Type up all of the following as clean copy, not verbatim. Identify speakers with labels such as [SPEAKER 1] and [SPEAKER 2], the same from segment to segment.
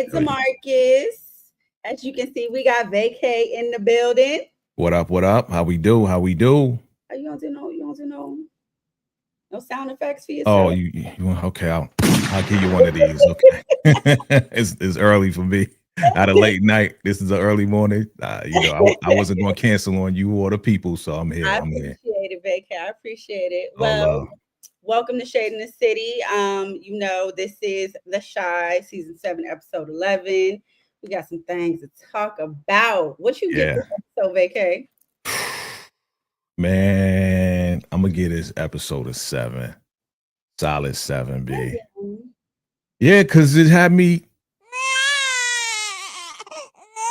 [SPEAKER 1] Hey, Demarcus. As you can see, we got Vacay in the building.
[SPEAKER 2] What up? What up? How we do? How we do?
[SPEAKER 1] Are you don't do no sound effects for
[SPEAKER 2] Oh,
[SPEAKER 1] yourself?
[SPEAKER 2] okay? I'll give you one of these. Okay, it's early for me. At a late night. This is an early morning. I wasn't going to cancel on you or the people, so I'm here.
[SPEAKER 1] I
[SPEAKER 2] I'm here.
[SPEAKER 1] appreciate it, Vacay. I appreciate it.
[SPEAKER 2] All
[SPEAKER 1] Well, welcome to Shade in the City. This is The Shy, season 7, episode 11. We got some things to talk about. What you get
[SPEAKER 2] yeah,
[SPEAKER 1] this episode, Vacay?
[SPEAKER 2] man. I'm gonna get this episode of 7, solid 7B. Yeah, cause it had me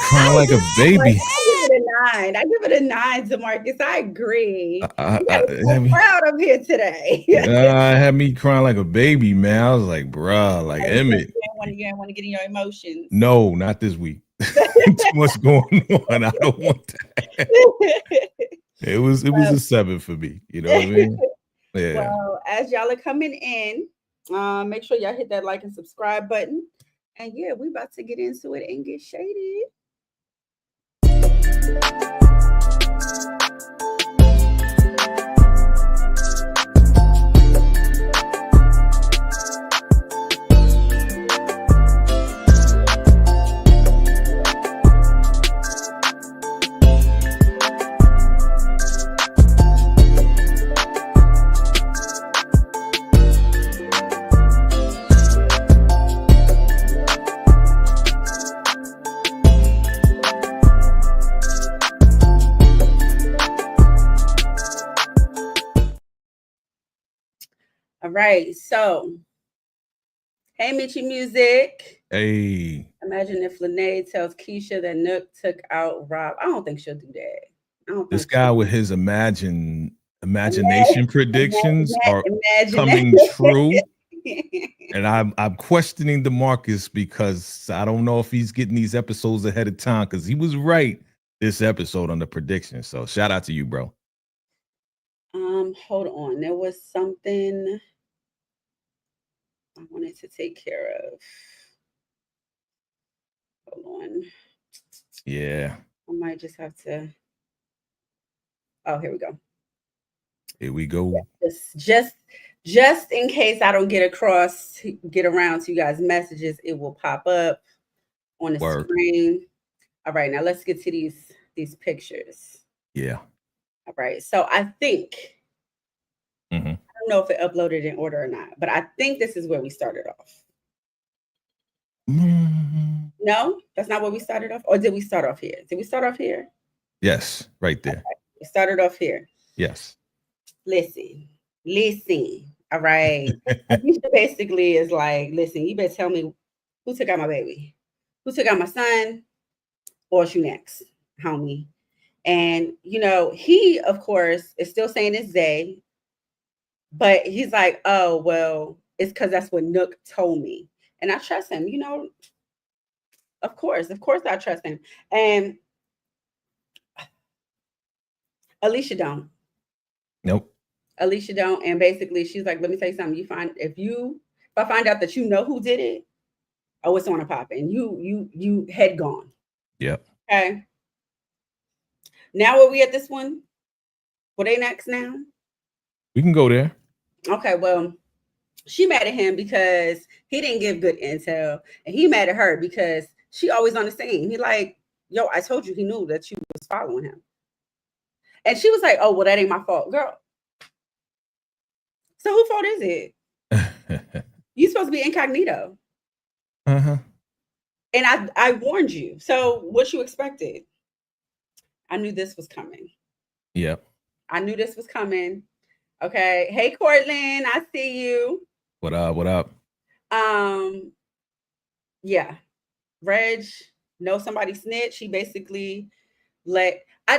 [SPEAKER 2] crying like a baby.
[SPEAKER 1] I give it a 9. I give it a 9 to Marcus. I agree. You got
[SPEAKER 2] It
[SPEAKER 1] so
[SPEAKER 2] had me,
[SPEAKER 1] proud of here today.
[SPEAKER 2] it had me crying like a baby, man. I was like, bruh, like Emmett.
[SPEAKER 1] You didn't want to get in your emotions.
[SPEAKER 2] No, not this week. Too much going on. I don't want that. It was a 7 for me. You know what I mean? Yeah.
[SPEAKER 1] Well, as y'all are coming in, make sure y'all hit that like and subscribe button. And yeah, we about to get into it and get shady. All right, so hey, Mitchie Music.
[SPEAKER 2] Hey.
[SPEAKER 1] Imagine if Lene tells Keisha that Nook took out Rob. I don't think she'll do that. I don't
[SPEAKER 2] This
[SPEAKER 1] think
[SPEAKER 2] guy with his imagination predictions are coming true. And I'm questioning DeMarcus because I don't know if he's getting these episodes ahead of time because he was right this episode on the prediction. So shout out to you, bro.
[SPEAKER 1] Hold on. There was something I wanted to take care of. Hold on.
[SPEAKER 2] Yeah.
[SPEAKER 1] I might just have to. Oh, here we go.
[SPEAKER 2] Here we go.
[SPEAKER 1] Just in case I don't get around to you guys' messages, it will pop up on the screen. All right, now let's get to these pictures.
[SPEAKER 2] Yeah.
[SPEAKER 1] All right. So I think I don't know if it uploaded in order or not, but I think this is where we started off. No, that's not where we started off. Or did we start off here? Did we start off here?
[SPEAKER 2] Yes, right there. Okay.
[SPEAKER 1] We started off here.
[SPEAKER 2] Yes.
[SPEAKER 1] Listen. All right. Basically is like, listen, you better tell me who took out my baby, who took out my son, or you next, homie. And he of course is still saying it's Zay, but he's like, oh well, it's because that's what Nook told me, and I trust him. Of course I trust him. And Alicia don't.
[SPEAKER 2] Nope.
[SPEAKER 1] Alicia don't. And basically she's like, let me tell you something. If I find out that you know who did it, oh, it's on a pop, and you head gone.
[SPEAKER 2] Yep.
[SPEAKER 1] Okay. Now where we at this one? What they next now?
[SPEAKER 2] We can go there.
[SPEAKER 1] Okay, well, she mad at him because he didn't give good intel, and he mad at her because she always on the scene. He like, yo, I told you he knew that you was following him. And she was like, oh, well, that ain't my fault, girl. So whose fault is it? You supposed to be incognito.
[SPEAKER 2] Uh-huh.
[SPEAKER 1] And I warned you. So what you expected? I knew this was coming.
[SPEAKER 2] Yep.
[SPEAKER 1] I knew this was coming. Okay. Hey, Cortland, I see you.
[SPEAKER 2] What up? What up?
[SPEAKER 1] Yeah. Reg, know somebody snitched. He basically I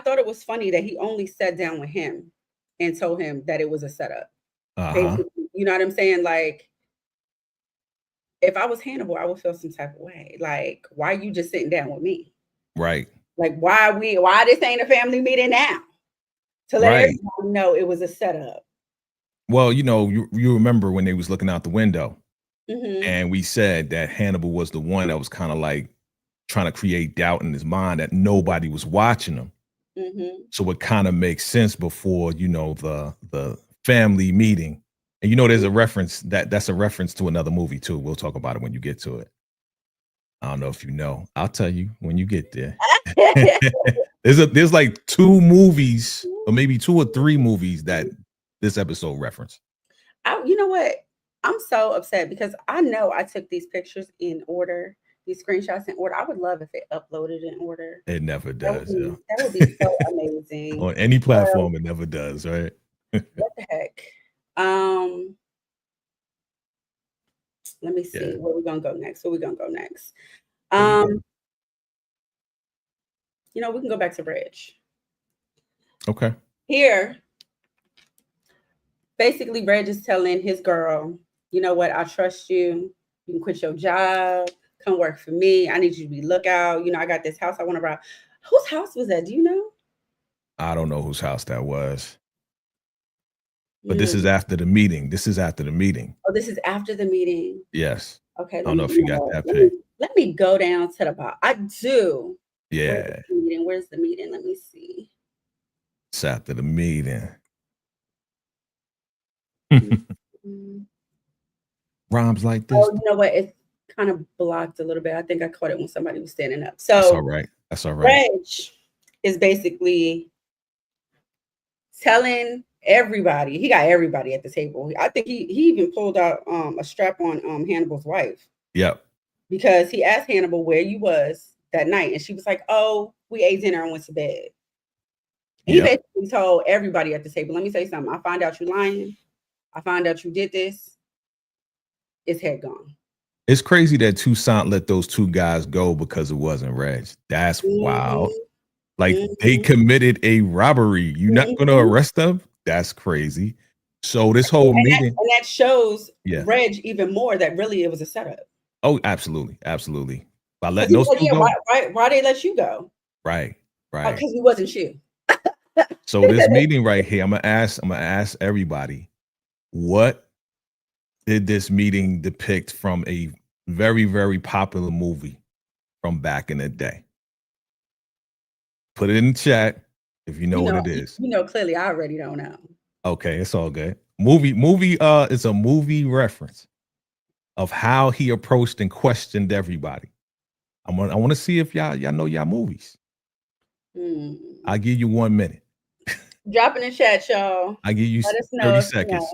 [SPEAKER 1] thought it was funny that he only sat down with him and told him that it was a setup. You know what I'm saying? Like, if I was Hannibal, I would feel some type of way. Like, why are you just sitting down with me?
[SPEAKER 2] Right.
[SPEAKER 1] Like, why this ain't a family meeting now? To let everyone know it was a setup.
[SPEAKER 2] Well, you remember when they was looking out the window And we said that Hannibal was the one that was kind of like trying to create doubt in his mind that nobody was watching him. So it kind of makes sense before, the family meeting. And there's a reference that's a reference to another movie too. We'll talk about it when you get to it. I don't know if you know. I'll tell you when you get there. There's like 2 movies, or maybe 2 or 3 movies that this episode referenced.
[SPEAKER 1] You know what? I'm so upset because I know I took these pictures in order, these screenshots in order. I would love if it uploaded in order.
[SPEAKER 2] It never does.
[SPEAKER 1] That would be so amazing.
[SPEAKER 2] On any platform, it never does, right?
[SPEAKER 1] What the heck? Let me see where we're gonna go next. We can go back to Bridge.
[SPEAKER 2] Okay.
[SPEAKER 1] Here, basically, Reg is telling his girl, you know what? I trust you. You can quit your job. Come work for me. I need you to be lookout. I got this house I want to buy. Whose house was that? Do you know?
[SPEAKER 2] I don't know whose house that was. But this is after the meeting.
[SPEAKER 1] Oh, this is after the meeting.
[SPEAKER 2] Yes.
[SPEAKER 1] Okay.
[SPEAKER 2] I don't know if you got that pic.
[SPEAKER 1] Let me go down to the bottom. I do.
[SPEAKER 2] Yeah.
[SPEAKER 1] Where's the meeting? Let me see.
[SPEAKER 2] It's after the meeting. Rhymes like this.
[SPEAKER 1] Oh, you know what? It's kind of blocked a little bit. I think I caught it when somebody was standing up. So
[SPEAKER 2] That's all right.
[SPEAKER 1] Reg is basically telling everybody. He got everybody at the table. I think he even pulled out a strap on Hannibal's wife.
[SPEAKER 2] Yep.
[SPEAKER 1] Because he asked Hannibal where you was that night, and she was like, "Oh, we ate dinner and went to bed." And he basically told everybody at the table, "Let me tell you something. I find out you lying. I find out you did this. It's head gone."
[SPEAKER 2] It's crazy that Toussaint let those 2 guys go because it wasn't Reg. That's wild. Like they committed a robbery. You're not going to arrest them? That's crazy. So this whole meeting,
[SPEAKER 1] that shows Reg even more that really it was a setup.
[SPEAKER 2] Oh, absolutely, absolutely. By letting those 2 go,
[SPEAKER 1] why they let you go?
[SPEAKER 2] Right.
[SPEAKER 1] Because he wasn't you.
[SPEAKER 2] So this meeting right here, I'm gonna ask everybody, what did this meeting depict from a very, very popular movie from back in the day? Put it in the chat if you know what it is.
[SPEAKER 1] Clearly I already don't know.
[SPEAKER 2] Okay, it's all good. Movie, it's a movie reference of how he approached and questioned everybody. I want to see if y'all know y'all movies. I'll give you 1 minute.
[SPEAKER 1] Drop in the chat, y'all.
[SPEAKER 2] I'll give you 30 seconds.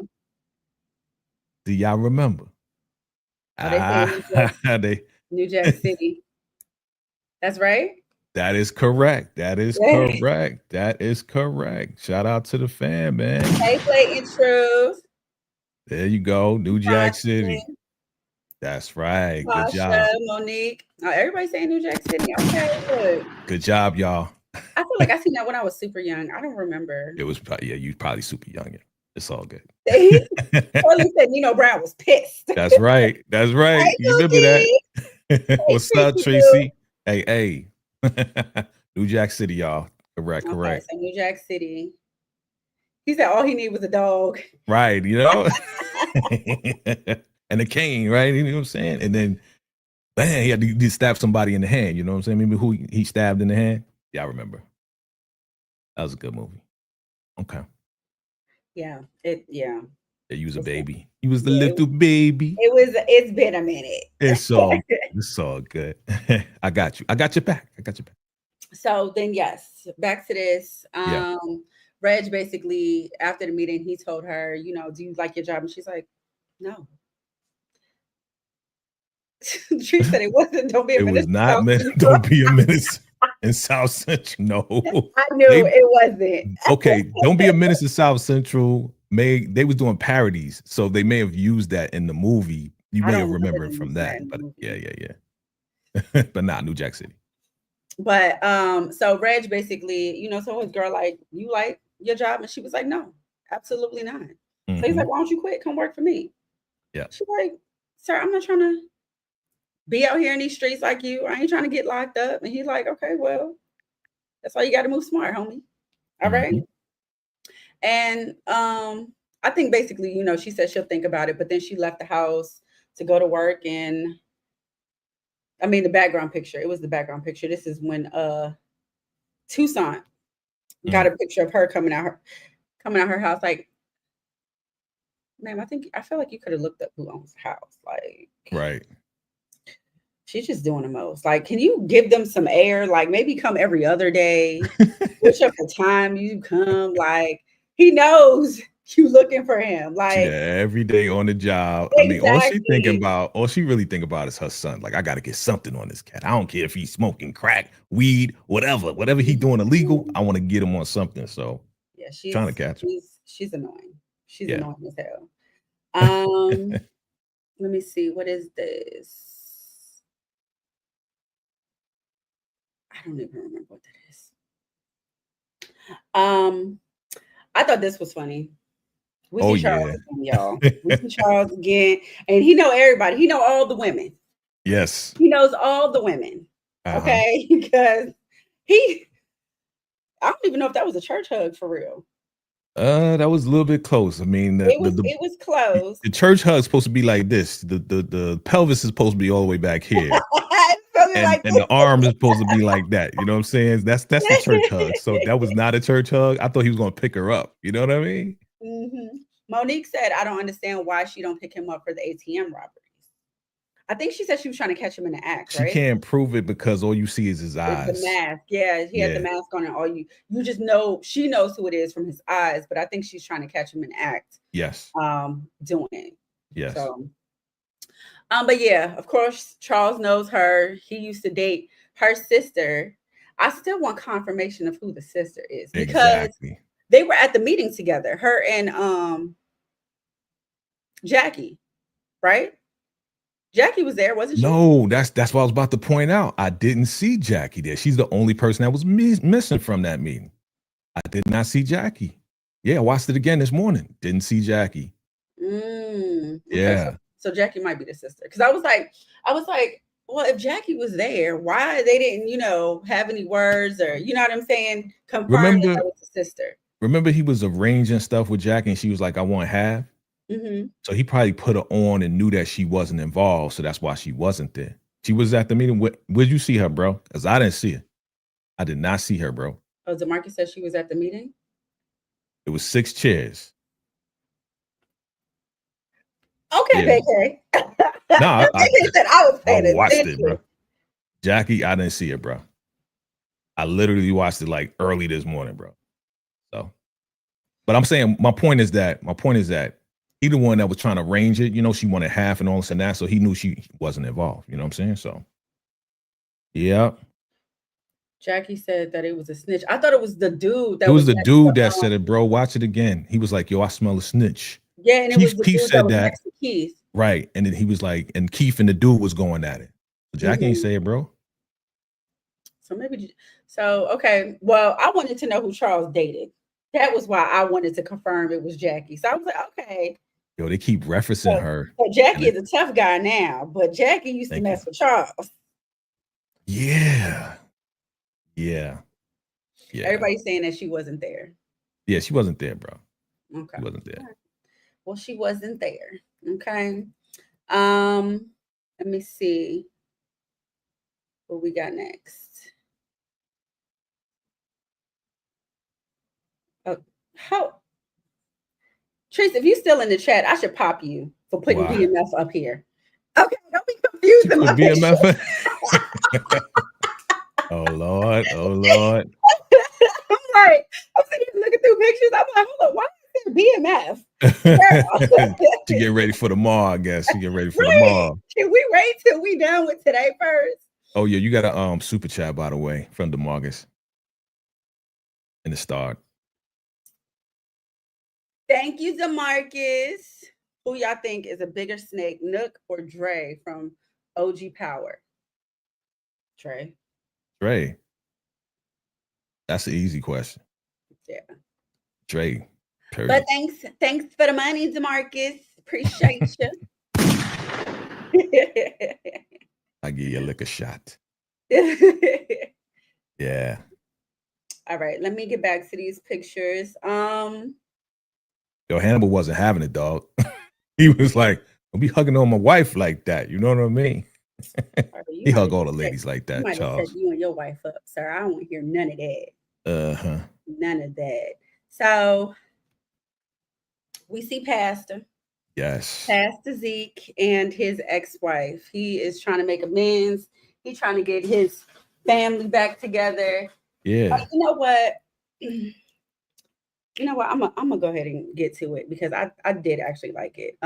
[SPEAKER 2] Do y'all remember?
[SPEAKER 1] New Jack City. That's right.
[SPEAKER 2] That is correct. That is correct. Shout out to the fam, man.
[SPEAKER 1] Hey, play intros.
[SPEAKER 2] There you go. New Jack City. That's right. Good job.
[SPEAKER 1] Monique. Everybody saying New Jack City. Okay,
[SPEAKER 2] good job, y'all.
[SPEAKER 1] I feel like I seen that when I was super young. I don't remember.
[SPEAKER 2] It was you probably super young. Yeah. It's all good.
[SPEAKER 1] Probably said Nino Brown was pissed.
[SPEAKER 2] That's right. That's right.
[SPEAKER 1] Hey,
[SPEAKER 2] you remember that? What's up, Tracy? Hey. New Jack City, y'all. Correct.
[SPEAKER 1] So New Jack City. He said all he needed was a dog.
[SPEAKER 2] Right, and a cane, right? You know what I'm saying? And then, man, he had to stab somebody in the hand. You know what I'm saying? Remember who he stabbed in the hand? Yeah, I remember. That was a good movie. Okay.
[SPEAKER 1] Yeah.
[SPEAKER 2] He was a baby. He was the little baby.
[SPEAKER 1] It's been a minute.
[SPEAKER 2] It's all good. I got you. I got your back.
[SPEAKER 1] So then, yes, back to this. Reg basically, after the meeting, he told her, do you like your job? And she's like, no. She said it wasn't. Don't be a menace.
[SPEAKER 2] It was not meant. Don't be a menace in South Central. No,
[SPEAKER 1] I knew it wasn't.
[SPEAKER 2] Okay, don't be a menace in South Central. They was doing parodies, so they may have used that in the movie. You may have remembered from that, but yeah. But not New Jack City.
[SPEAKER 1] But so Reg basically, told his girl, like, you like your job? And she was like, no, absolutely not. So he's like, why don't you quit? Come work for me.
[SPEAKER 2] Yeah.
[SPEAKER 1] She's like, sir, I'm not trying to be out here in these streets like you. I ain't trying to get locked up. And he's like, okay, well, that's why you got to move smart, homie. All right. And I think basically, she said she'll think about it, but then she left the house to go to work, and I mean the background picture. It was the background picture. This is when Tucson got a picture of her coming out her house. Like, ma'am, I feel like you could have looked up who owns the house. Like,
[SPEAKER 2] right.
[SPEAKER 1] She's just doing the most. Like, can you give them some air? Like, maybe come every other day. Switch up the time you come. Like, he knows you looking for him. Like,
[SPEAKER 2] yeah, every day on the job.
[SPEAKER 1] Exactly.
[SPEAKER 2] I mean, all she really think about is her son. Like, I got to get something on this cat. I don't care if he's smoking crack, weed, whatever he doing illegal. I want to get him on something. So
[SPEAKER 1] yeah,
[SPEAKER 2] trying to catch him.
[SPEAKER 1] She's annoying. She's annoying as hell. Let me see. What is this? I don't even remember what that is. I thought this was funny. We see Charles again, y'all. We see Charles again, and he know everybody. He know all the women.
[SPEAKER 2] Yes,
[SPEAKER 1] he knows all the women. Okay, because I don't even know if that was a church hug for real.
[SPEAKER 2] That was a little bit close. I mean,
[SPEAKER 1] it was close.
[SPEAKER 2] The church hug is supposed to be like this. The pelvis is supposed to be all the way back here. And the arm is supposed to be like that. You know what I'm saying? That's the church hug. So that was not a church hug. I thought he was going to pick her up. You know what I mean?
[SPEAKER 1] Mm-hmm. Monique said, I don't understand why she don't pick him up for the ATM robberies. I think she said she was trying to catch him in the act, right?
[SPEAKER 2] She can't prove it because all you see is his eyes.
[SPEAKER 1] The mask. Yeah, he had the mask on, and all you just know, she knows who it is from his eyes, but I think she's trying to catch him in the act.
[SPEAKER 2] Yes.
[SPEAKER 1] Doing it.
[SPEAKER 2] Yes.
[SPEAKER 1] So, but yeah, of course, Charles knows her. He used to date her sister. I still want confirmation of who the sister is, because they were at the meeting together, her and Jackie, right? Jackie was there, wasn't she?
[SPEAKER 2] No, that's what I was about to point out. I didn't see Jackie there. She's the only person that was missing from that meeting. I did not see Jackie. Yeah, I watched it again this morning. Didn't see Jackie.
[SPEAKER 1] Okay,
[SPEAKER 2] yeah.
[SPEAKER 1] So Jackie might be the sister. Because I was like, well, if Jackie was there, why they didn't, have any words, or you know what I'm saying? Confirm that was the sister.
[SPEAKER 2] Remember, he was arranging stuff with Jackie, and she was like, I want half. Mm-hmm. So he probably put her on and knew that she wasn't involved. So that's why she wasn't there. She was at the meeting. Where'd you see her, bro? Because I didn't see her. I did not see her, bro.
[SPEAKER 1] Oh, DeMarcus said she was at the meeting?
[SPEAKER 2] It was 6 chairs.
[SPEAKER 1] Okay, BK.
[SPEAKER 2] No,
[SPEAKER 1] I said I was paying attention.
[SPEAKER 2] Watched it, bro. Jackie, I didn't see it, bro. I literally watched it like early this morning, bro. So, but I'm saying my point is that he the one that was trying to arrange it. She wanted half and all this and that, so he knew she wasn't involved. You know what I'm saying? So, yeah.
[SPEAKER 1] Jackie said that it was a snitch. I thought it was the dude.
[SPEAKER 2] It was the dude that said it, bro. Watch it again. He was like, "Yo, I smell a snitch."
[SPEAKER 1] Yeah, and it was the dude that was next to Keith.
[SPEAKER 2] Right, and then he was like, and Keith and the dude was going at it. Jackie ain't say it, bro.
[SPEAKER 1] So okay. Well, I wanted to know who Charles dated. That was why I wanted to confirm it was Jackie. So I was like, okay.
[SPEAKER 2] Yo, they keep referencing her.
[SPEAKER 1] So Jackie is a tough guy now, but Jackie used to mess with Charles.
[SPEAKER 2] Yeah.
[SPEAKER 1] Everybody's saying that she wasn't there.
[SPEAKER 2] Yeah, she wasn't there, bro.
[SPEAKER 1] Okay.
[SPEAKER 2] She wasn't there.
[SPEAKER 1] Right. Well, she wasn't there. Okay. Let me see what we got next. How, Trace, if you're still in the chat, I should pop you for putting BMF up here. Okay, don't be confused.
[SPEAKER 2] BMF. Oh Lord.
[SPEAKER 1] I'm sitting here looking through pictures. I'm like, hold on, why is there BMF?
[SPEAKER 2] She getting ready for the mall, I guess. She getting ready for the mall.
[SPEAKER 1] Can we wait till we done with today first?
[SPEAKER 2] Oh yeah, you got a super chat, by the way, from DeMarcus in the start.
[SPEAKER 1] Thank you, DeMarcus. Who y'all think is a bigger snake, Nook or Dre from OG Power? Dre.
[SPEAKER 2] That's an easy question.
[SPEAKER 1] Yeah.
[SPEAKER 2] Dre. Period.
[SPEAKER 1] But thanks for the money, DeMarcus. Appreciate you.
[SPEAKER 2] I give you a liquor shot. Yeah.
[SPEAKER 1] All right, let me get back to these pictures.
[SPEAKER 2] Yo, Hannibal wasn't having it, dog. He was like, Don't be hugging on my wife like that. You know what I mean? He hug all the ladies like
[SPEAKER 1] You
[SPEAKER 2] that,
[SPEAKER 1] might have set
[SPEAKER 2] Charles.
[SPEAKER 1] you and your wife up, sir. I don't want to hear none of that.
[SPEAKER 2] Uh-huh.
[SPEAKER 1] None of that. So we see
[SPEAKER 2] Yes.
[SPEAKER 1] Pastor Zeke and his ex-wife. He is trying to make amends. He's trying to get his family back together.
[SPEAKER 2] Yeah.
[SPEAKER 1] You know what? You know what? I'm gonna go ahead and get to it because I did actually like it.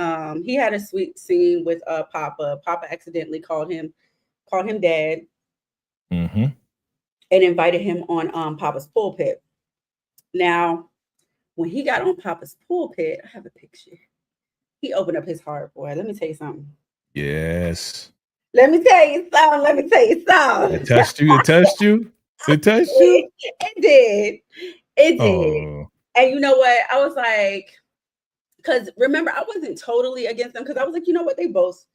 [SPEAKER 1] He had a sweet scene with Papa. Papa accidentally called him dad
[SPEAKER 2] Mm-hmm.
[SPEAKER 1] and invited him on Papa's pulpit. Now, when he got on Papa's pulpit, I have a picture. He opened up his heart, boy. Let me tell you something.
[SPEAKER 2] Yes.
[SPEAKER 1] Let me tell you something. Let me tell you something.
[SPEAKER 2] It touched you. It touched you. It touched you.
[SPEAKER 1] It did. It did.
[SPEAKER 2] Oh.
[SPEAKER 1] And you know what? I was like, because remember, I wasn't totally against them because I was like, you know what? They both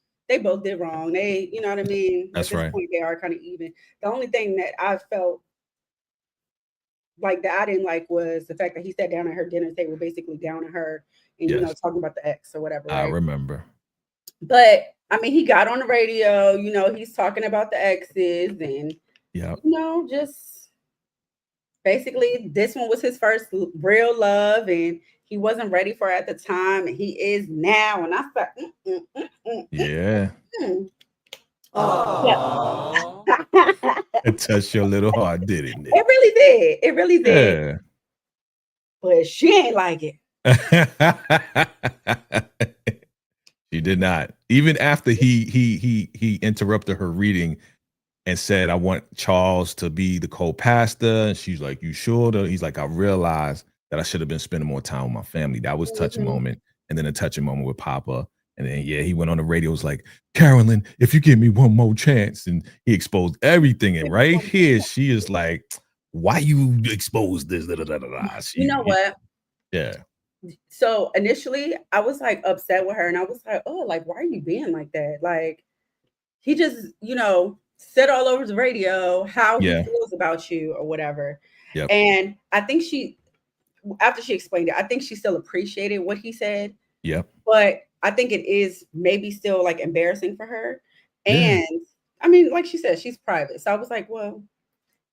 [SPEAKER 1] did wrong. They, you know what I mean?
[SPEAKER 2] That's
[SPEAKER 1] At this
[SPEAKER 2] right.
[SPEAKER 1] point, they are kind of even. The only thing that I felt like that I didn't like was the fact that he sat down at her dinner table, basically down at her and, you know,
[SPEAKER 2] Yes.
[SPEAKER 1] talking about the ex or whatever.
[SPEAKER 2] I
[SPEAKER 1] Right.
[SPEAKER 2] remember.
[SPEAKER 1] But I mean, he got on the radio, you know, he's talking about the exes and,
[SPEAKER 2] Yeah.
[SPEAKER 1] you know, just basically this one was his first real love and he wasn't ready for it at the time and he is now. And I thought,
[SPEAKER 2] Yeah.
[SPEAKER 1] Yeah.
[SPEAKER 2] It touched your little heart, didn't it?
[SPEAKER 1] It really did. It really did.
[SPEAKER 2] Yeah.
[SPEAKER 1] But she ain't like it.
[SPEAKER 2] She did not. Even after he interrupted her reading and said, I want Charles to be the co-pastor. And she's like, you sure? He's like, I realized that I should have been spending more time with my family. That was touching moment. And then a touching moment with Papa. And then, yeah, he went on the radio, was like, Carolyn, if you give me one more chance. And he exposed everything. And right here, she is like, why you expose this? Da, da, da, da.
[SPEAKER 1] You know what?
[SPEAKER 2] Yeah.
[SPEAKER 1] So initially, I was like upset with her. And I was like, oh, like, why are you being like that? Like, he just, you know, said all over the radio how he feels about you or whatever.
[SPEAKER 2] Yep.
[SPEAKER 1] And I think after she explained it, I think she still appreciated what he said.
[SPEAKER 2] Yep.
[SPEAKER 1] But I think it is maybe still like embarrassing for her. And I mean, like she said, she's private. So I was like, well,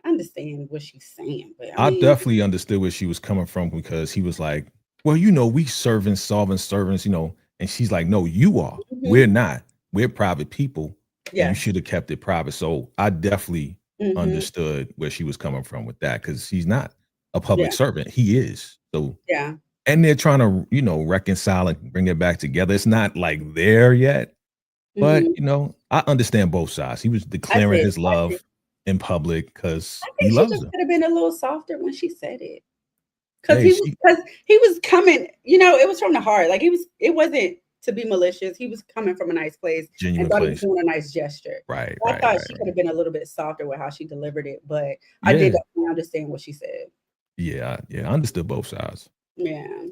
[SPEAKER 1] I understand what she's saying. But
[SPEAKER 2] I definitely understood where she was coming from because he was like, well, you know, we servants, you know, and she's like, no, you are. We're not. We're private people. Yeah. And you should have kept it private. So I definitely understood where she was coming from with that because she's not a public servant. He is. So
[SPEAKER 1] yeah.
[SPEAKER 2] And they're trying to, you know, reconcile and bring it back together. It's not like there yet. But, you know, I understand both sides. He was declaring his love in public because he loves her.
[SPEAKER 1] Could have been a little softer when she said it. Because he was coming, you know, it was from the heart. Like it wasn't to be malicious. He was coming from a nice place.
[SPEAKER 2] Genuine
[SPEAKER 1] and thought
[SPEAKER 2] place.
[SPEAKER 1] He was doing a nice gesture.
[SPEAKER 2] Right.
[SPEAKER 1] I thought she could have been a little bit softer with how she delivered it, but I did understand what she said.
[SPEAKER 2] Yeah, I understood both sides.
[SPEAKER 1] Yeah.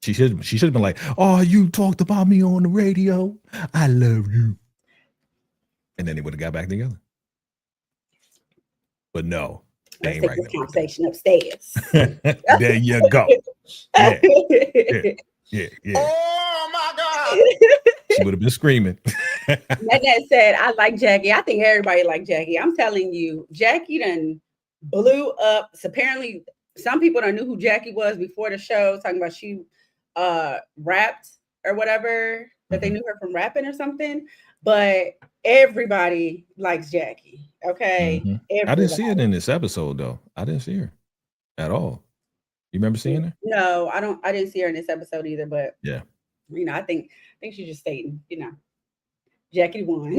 [SPEAKER 2] She should have been like, oh, you talked about me on the radio. I love you. And then they would have got back together. But no.
[SPEAKER 1] Let's take this conversation upstairs.
[SPEAKER 2] There you go. Yeah.
[SPEAKER 3] Oh my God.
[SPEAKER 2] She would have been screaming.
[SPEAKER 1] That said, I like Jackie. I think everybody like Jackie. I'm telling you, Jackie done blew up. So apparently, some people don't knew who Jackie was before the show, talking about she rapped or whatever, that they knew her from rapping or something. But everybody likes Jackie. Okay.
[SPEAKER 2] I didn't see it in this episode though. I didn't see her at all. You remember seeing her?
[SPEAKER 1] No, I didn't see her in this episode either. But
[SPEAKER 2] yeah,
[SPEAKER 1] you know, I think she's just stating, you know, Jackie won.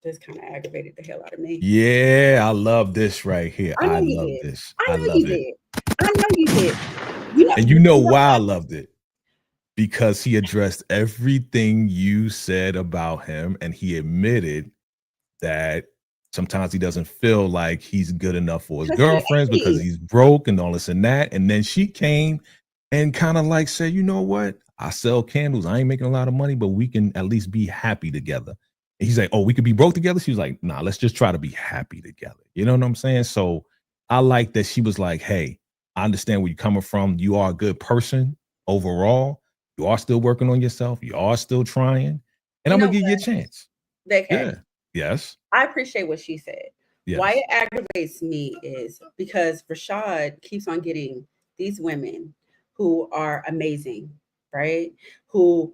[SPEAKER 1] This kind of aggravated the hell out of me.
[SPEAKER 2] Yeah, I love this right here. I love this.
[SPEAKER 1] I know you did. You know,
[SPEAKER 2] and you know why I loved it? Because he addressed everything you said about him, and he admitted that sometimes he doesn't feel like he's good enough for his girlfriends because he's broke and all this and that. And then she came and kind of like said, you know what? I sell candles. I ain't making a lot of money, but we can at least be happy together. And he's like, oh, we could be broke together. She was like, nah, let's just try to be happy together. You know what I'm saying? So I like that she was like, hey, I understand where you're coming from. You are a good person overall. You are still working on yourself. You are still trying. And I'm going to give you a chance.
[SPEAKER 1] Okay.
[SPEAKER 2] Yeah. Yes.
[SPEAKER 1] I appreciate what she said.
[SPEAKER 2] Yes.
[SPEAKER 1] Why it aggravates me is because Rashad keeps on getting these women who are amazing, right? Who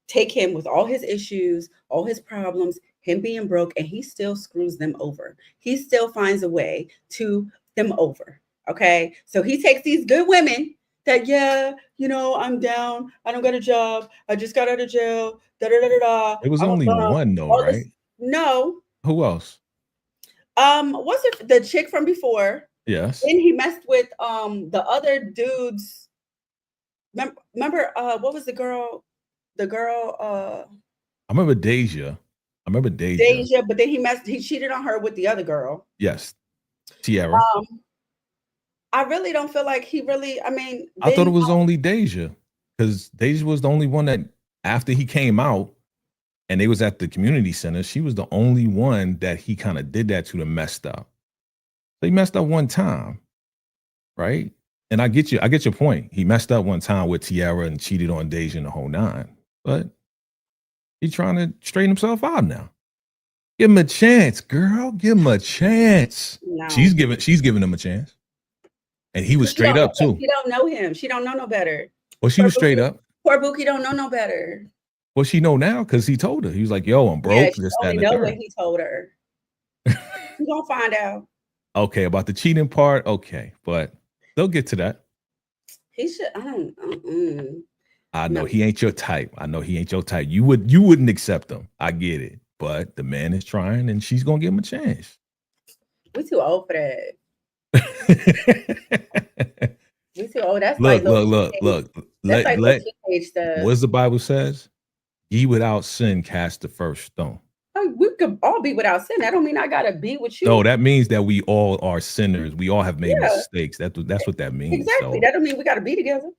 [SPEAKER 1] take him with all his issues, all his problems, him being broke, and he still screws them over. He still finds a way to them over. Okay. So he takes these good women that, yeah, you know, I'm down. I don't got a job. I just got out of jail. Da da da da da.
[SPEAKER 2] It was only one though, right?
[SPEAKER 1] No.
[SPEAKER 2] Who else?
[SPEAKER 1] What's it? The chick from before?
[SPEAKER 2] Yes.
[SPEAKER 1] Then he messed with the other dudes. Remember what was the girl? The girl
[SPEAKER 2] I remember Deja.
[SPEAKER 1] Deja, but then he cheated on her with the other girl.
[SPEAKER 2] Yes. Tiara.
[SPEAKER 1] I really don't feel like he really, I mean,
[SPEAKER 2] I thought it was only Deja, because Deja was the only one that after he came out and they was at the community center, she was the only one that he kind of did that to them messed up. So he messed up one time, right? And I get your point. He messed up one time with Tiara and cheated on Deja in the whole nine. But he's trying to straighten himself out now. Give him a chance, girl. Give him a chance. No. She's giving him a chance. And he was straight up too.
[SPEAKER 1] She don't know him. She don't know no better.
[SPEAKER 2] Well, she was straight up.
[SPEAKER 1] Poor Bookie don't know no better.
[SPEAKER 2] Well, she know now because he told her. He was like, "Yo, I'm broke."
[SPEAKER 1] Yeah, she only know what he told her. We're gonna find out.
[SPEAKER 2] Okay, about the cheating part. Okay, but they'll get to that.
[SPEAKER 1] He should. I don't.
[SPEAKER 2] I know he ain't your type. You wouldn't accept him. I get it. But the man is trying, and she's gonna give him a chance.
[SPEAKER 1] We're too old for that. We too old. That's
[SPEAKER 2] look.
[SPEAKER 1] That's like teenage stuff.
[SPEAKER 2] What does the Bible says? Ye without sin cast the first stone.
[SPEAKER 1] Oh, we could all be without sin. That don't mean I gotta be with you.
[SPEAKER 2] No, that means that we all are sinners. We all have made mistakes. That's what that means.
[SPEAKER 1] Exactly. So. That don't mean we gotta be together.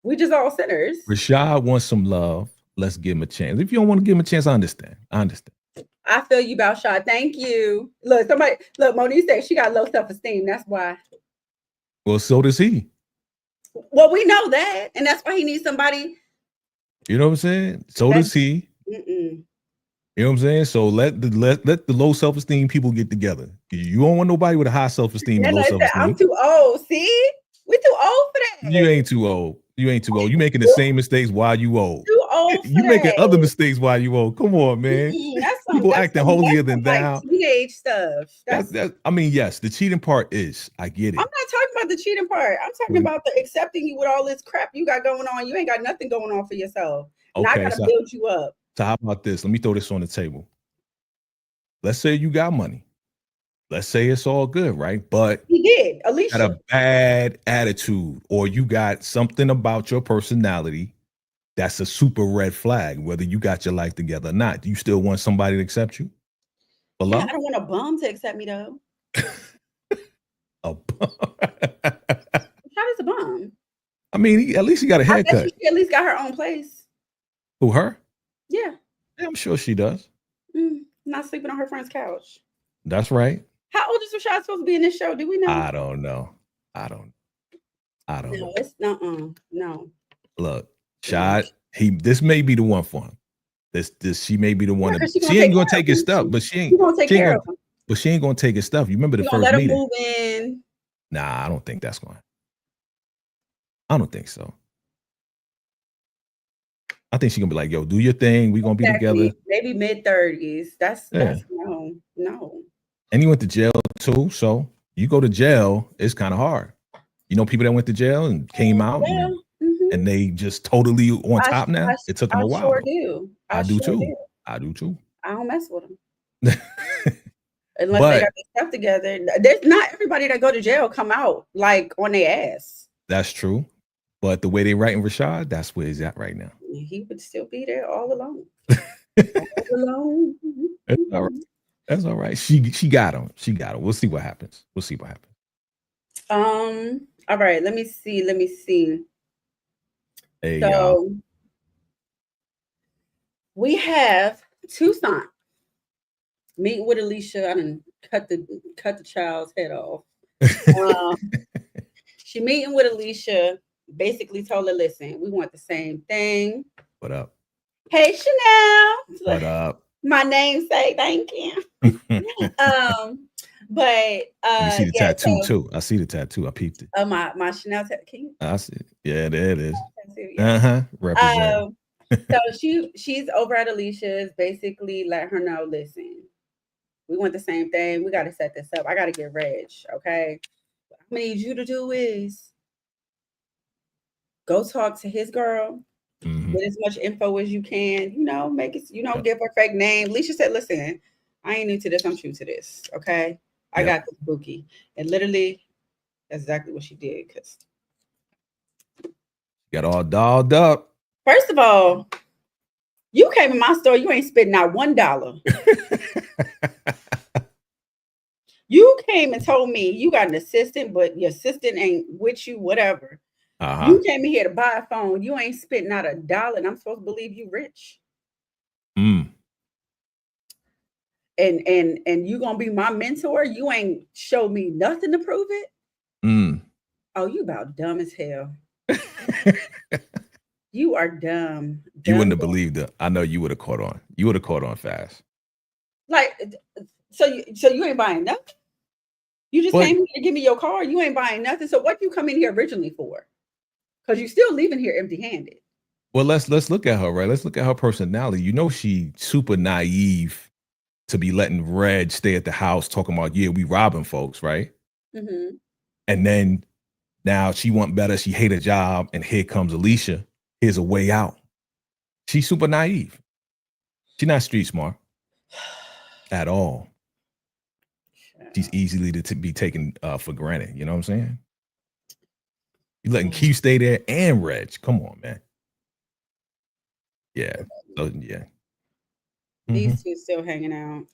[SPEAKER 1] We just all sinners.
[SPEAKER 2] Rashad wants some love. Let's give him a chance. If you don't want to give him a chance, I understand.
[SPEAKER 1] I feel you about Shad. Thank you. Look, Monique said she got low self-esteem. That's why.
[SPEAKER 2] Well, so does he.
[SPEAKER 1] Well, we know that. And that's why he needs somebody.
[SPEAKER 2] You know what I'm saying? So does he. You know what I'm saying? So let the low self-esteem people get together. You don't want nobody with a high self-esteem and low self-esteem.
[SPEAKER 1] I'm too old. See? We're too old for that.
[SPEAKER 2] You ain't too old. You making the same mistakes while you old.
[SPEAKER 1] Too old for
[SPEAKER 2] you making other mistakes while you old. Come on, man. People acting holier than thou.
[SPEAKER 1] Teenage stuff.
[SPEAKER 2] I mean, yes, the cheating part is. I get it.
[SPEAKER 1] I'm not talking about the cheating part. I'm talking about the accepting you with all this crap you got going on. You ain't got nothing going on for yourself. And I gotta build you up.
[SPEAKER 2] So how about this? Let me throw this on the table. Let's say you got money. Let's say it's all good, right? But
[SPEAKER 1] he did. Alicia
[SPEAKER 2] had a bad attitude, or you got something about your personality that's a super red flag, whether you got your life together or not. Do you still want somebody to accept you?
[SPEAKER 1] Yeah, I don't want a bum to accept me though.
[SPEAKER 2] A bum?
[SPEAKER 1] How is a bum?
[SPEAKER 2] I mean, at least he got a haircut.
[SPEAKER 1] She at least got her own place.
[SPEAKER 2] Who, her?
[SPEAKER 1] Yeah.
[SPEAKER 2] I'm sure she does.
[SPEAKER 1] Not sleeping on her friend's couch.
[SPEAKER 2] That's right.
[SPEAKER 1] How old is Rashad supposed to be in this show? Do we know?
[SPEAKER 2] I don't know.
[SPEAKER 1] No, it's no.
[SPEAKER 2] Look, Shad, this may be the one for him. She may be the one. She ain't gonna take his stuff, but she ain't gonna take care of him. But she ain't gonna take his stuff. You remember the first meeting?
[SPEAKER 1] Move in.
[SPEAKER 2] Nah, I don't think that's going. I don't think so. I think she's gonna be like, "Yo, do your thing. We're gonna be together."
[SPEAKER 1] Maybe mid-30s. That's no.
[SPEAKER 2] And he went to jail too. So you go to jail, it's kind of hard. You know, people that went to jail and came out and they just totally on top now. It took them a while.
[SPEAKER 1] Sure do.
[SPEAKER 2] I do too. I do too.
[SPEAKER 1] I don't mess with them. Unless they got their stuff together. There's not everybody that go to jail come out like on their ass.
[SPEAKER 2] That's true. But the way they writing Rashad, that's where he's at right now.
[SPEAKER 1] He would still be there all alone. All alone.
[SPEAKER 2] That's all right. That's all right. She got him. We'll see what happens.
[SPEAKER 1] All right. Let me see.
[SPEAKER 2] Hey,
[SPEAKER 1] so we have Tucson. Meet with Alicia. I didn't cut the child's head off. Um, she meeting with Alicia. Basically told her, listen, we want the same thing.
[SPEAKER 2] What up?
[SPEAKER 1] Hey, Chanel.
[SPEAKER 2] What up?
[SPEAKER 1] My namesake. Thank you. But
[SPEAKER 2] you see the
[SPEAKER 1] yeah,
[SPEAKER 2] tattoo too. I see the tattoo. I peeped it.
[SPEAKER 1] Oh, my Chanel tattoo.
[SPEAKER 2] I see it. Yeah, there it is.
[SPEAKER 1] Yeah.
[SPEAKER 2] Represent.
[SPEAKER 1] So she's over at Alicia's, basically let her know, listen, we want the same thing. We got to set this up. I got to get Reg. Okay. What I need you to do is go talk to his girl. Get as much info as you can, make it, give her fake name. Alicia said, listen, I ain't new to this. I'm true to this. Okay. I got this bookie. And literally, that's exactly what she did. Because
[SPEAKER 2] got all dolled up.
[SPEAKER 1] First of all, you came in my store, you ain't spending out $1. You came and told me you got an assistant, but your assistant ain't with you, whatever. You came in here to buy a phone. You ain't spitting out $1, and I'm supposed to believe you rich. And you gonna be my mentor. You ain't show me nothing to prove it. Oh, you about dumb as hell. You are dumb.
[SPEAKER 2] You wouldn't have believed it. I know you would have caught on. You would have caught on fast.
[SPEAKER 1] Like, so you ain't buying nothing. You just came here to give me your car. You ain't buying nothing. So what you come in here originally for? Because you're still leaving here empty-handed.
[SPEAKER 2] Well, let's look at her, right? Let's look at her personality. She super naive to be letting Reg stay at the house talking about, yeah, we robbing folks, right? And then now she want better. She hate a job. And here comes Alicia. Here's a way out. She's super naive. She's not street smart at all. She's easily to be taken for granted. You know what I'm saying? You letting Q stay there and Reg. Come on, man. Yeah. So, yeah.
[SPEAKER 1] These two still hanging out.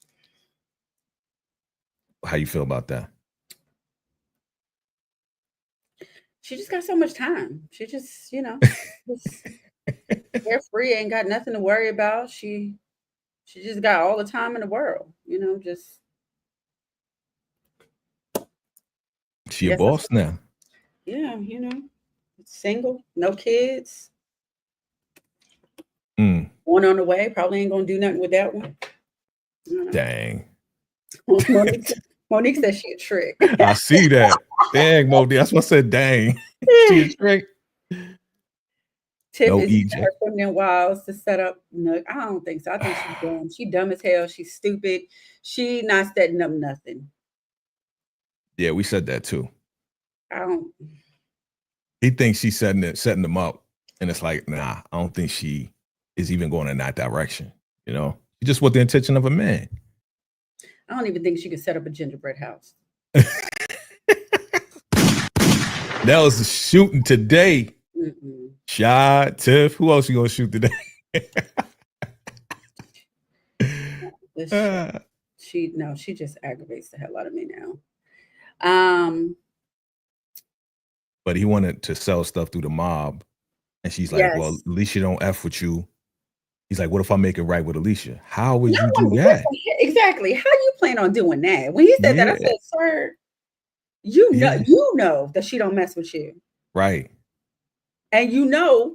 [SPEAKER 2] How you feel about that?
[SPEAKER 1] She just got so much time. She just, they're free, ain't got nothing to worry about. She just got all the time in the world, just.
[SPEAKER 2] She a boss now.
[SPEAKER 1] Yeah, single, no kids. One on the way. Probably ain't gonna do nothing with that one.
[SPEAKER 2] Dang.
[SPEAKER 1] Monique said she a trick.
[SPEAKER 2] I see that. Dang, Monique. That's what I said. Dang. She a trick.
[SPEAKER 1] Tip is using her feminine wiles to set up Nook. I don't think so. I think she's dumb. She dumb as hell. She's stupid. She not setting up nothing.
[SPEAKER 2] Yeah, we said that too.
[SPEAKER 1] He
[SPEAKER 2] thinks she's setting them up, and it's like, nah, I don't think she is even going in that direction. Just with the intention of a man.
[SPEAKER 1] I don't even think she could set up a gingerbread house.
[SPEAKER 2] That was the shooting today. Shot, Tiff. Who else you gonna shoot today?
[SPEAKER 1] She just aggravates the hell out of me now.
[SPEAKER 2] But he wanted to sell stuff through the mob, and she's like, well, Alicia don't F with you. He's like, what if I make it right with Alicia? How would you do that?
[SPEAKER 1] Exactly. How you plan on doing that? When he said that, I said, sir, you know that she don't mess with you.
[SPEAKER 2] Right.
[SPEAKER 1] And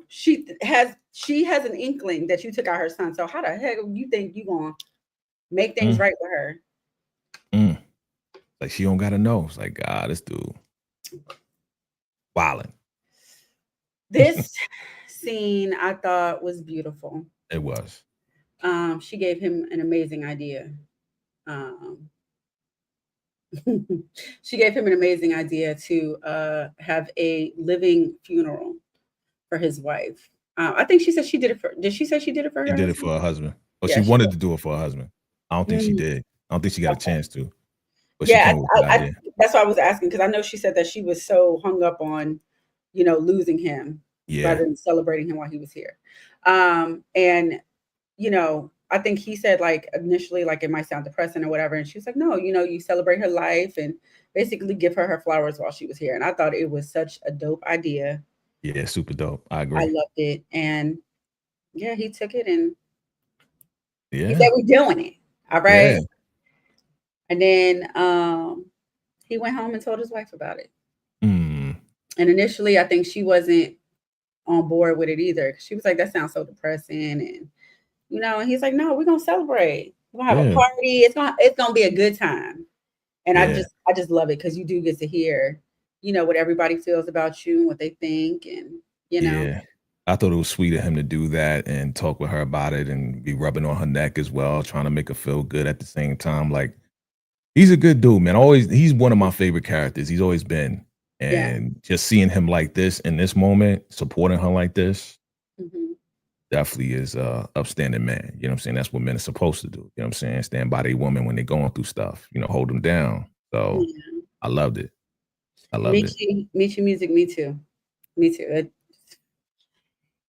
[SPEAKER 1] she has an inkling that you took out her son. So how the heck you think you gonna make things right with her?
[SPEAKER 2] Like she don't gotta know. It's like, God, this dude wilding.
[SPEAKER 1] This scene I thought was beautiful.
[SPEAKER 2] It was.
[SPEAKER 1] She gave him an amazing idea. She gave him an amazing idea to have a living funeral for his wife. I think she said she did it for. Did she say she did it for her?
[SPEAKER 2] She did it for her husband. Well, she wanted to do it for her husband. I don't think she did. I don't think she got a chance to. But
[SPEAKER 1] yeah, that's why I was asking, because I know she said that she was so hung up on, losing him rather than celebrating him while he was here. And I think he said, like, initially, like, it might sound depressing or whatever. And she was like, no, you celebrate her life and basically give her flowers while she was here. And I thought it was such a dope idea.
[SPEAKER 2] Yeah, super dope. I agree.
[SPEAKER 1] I loved it. And yeah, he took it and
[SPEAKER 2] he
[SPEAKER 1] said, we're doing it. All right. Yeah. And then he went home and told his wife about it.
[SPEAKER 2] Mm.
[SPEAKER 1] And initially, I think she wasn't on board with it either. She was like, "That sounds so depressing," and and he's like, "No, we're gonna celebrate. We're gonna have a party. It's gonna be a good time." And I just love it because you do get to hear, what everybody feels about you and what they think, and
[SPEAKER 2] Yeah. I thought it was sweet of him to do that and talk with her about it and be rubbing on her neck as well, trying to make her feel good at the same time. Like, he's a good dude, man. He's one of my favorite characters. He's always been. And just seeing him like this in this moment, supporting her like this, definitely is a upstanding man. You know what I'm saying? That's what men are supposed to do. You know what I'm saying? Stand by their woman when they're going through stuff, hold them down. So I loved it. I loved it.
[SPEAKER 1] Michi music, me too. Me too.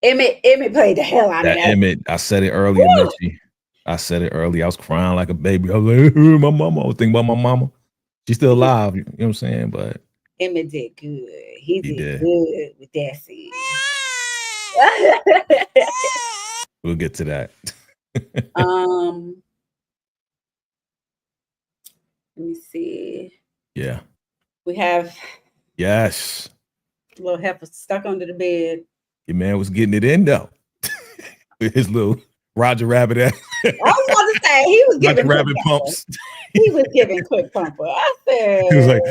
[SPEAKER 1] Emmett played the hell out of that.
[SPEAKER 2] Emmett, I said it earlier, Mitchie. I said it earlier. I was crying like a baby. I was like, my mama. I was thinking about my mama. She's still alive. You know what I'm saying? But
[SPEAKER 1] Emmett did good. He did good with that scene.
[SPEAKER 2] We'll get to that.
[SPEAKER 1] Let me see.
[SPEAKER 2] Yeah.
[SPEAKER 1] We have little heifer stuck under the bed.
[SPEAKER 2] Your man was getting it in though. With his little Roger Rabbit ass.
[SPEAKER 1] I was about to say he was giving
[SPEAKER 2] Roger Rabbit pumps.
[SPEAKER 1] He was giving quick pumper. I said
[SPEAKER 2] he was like,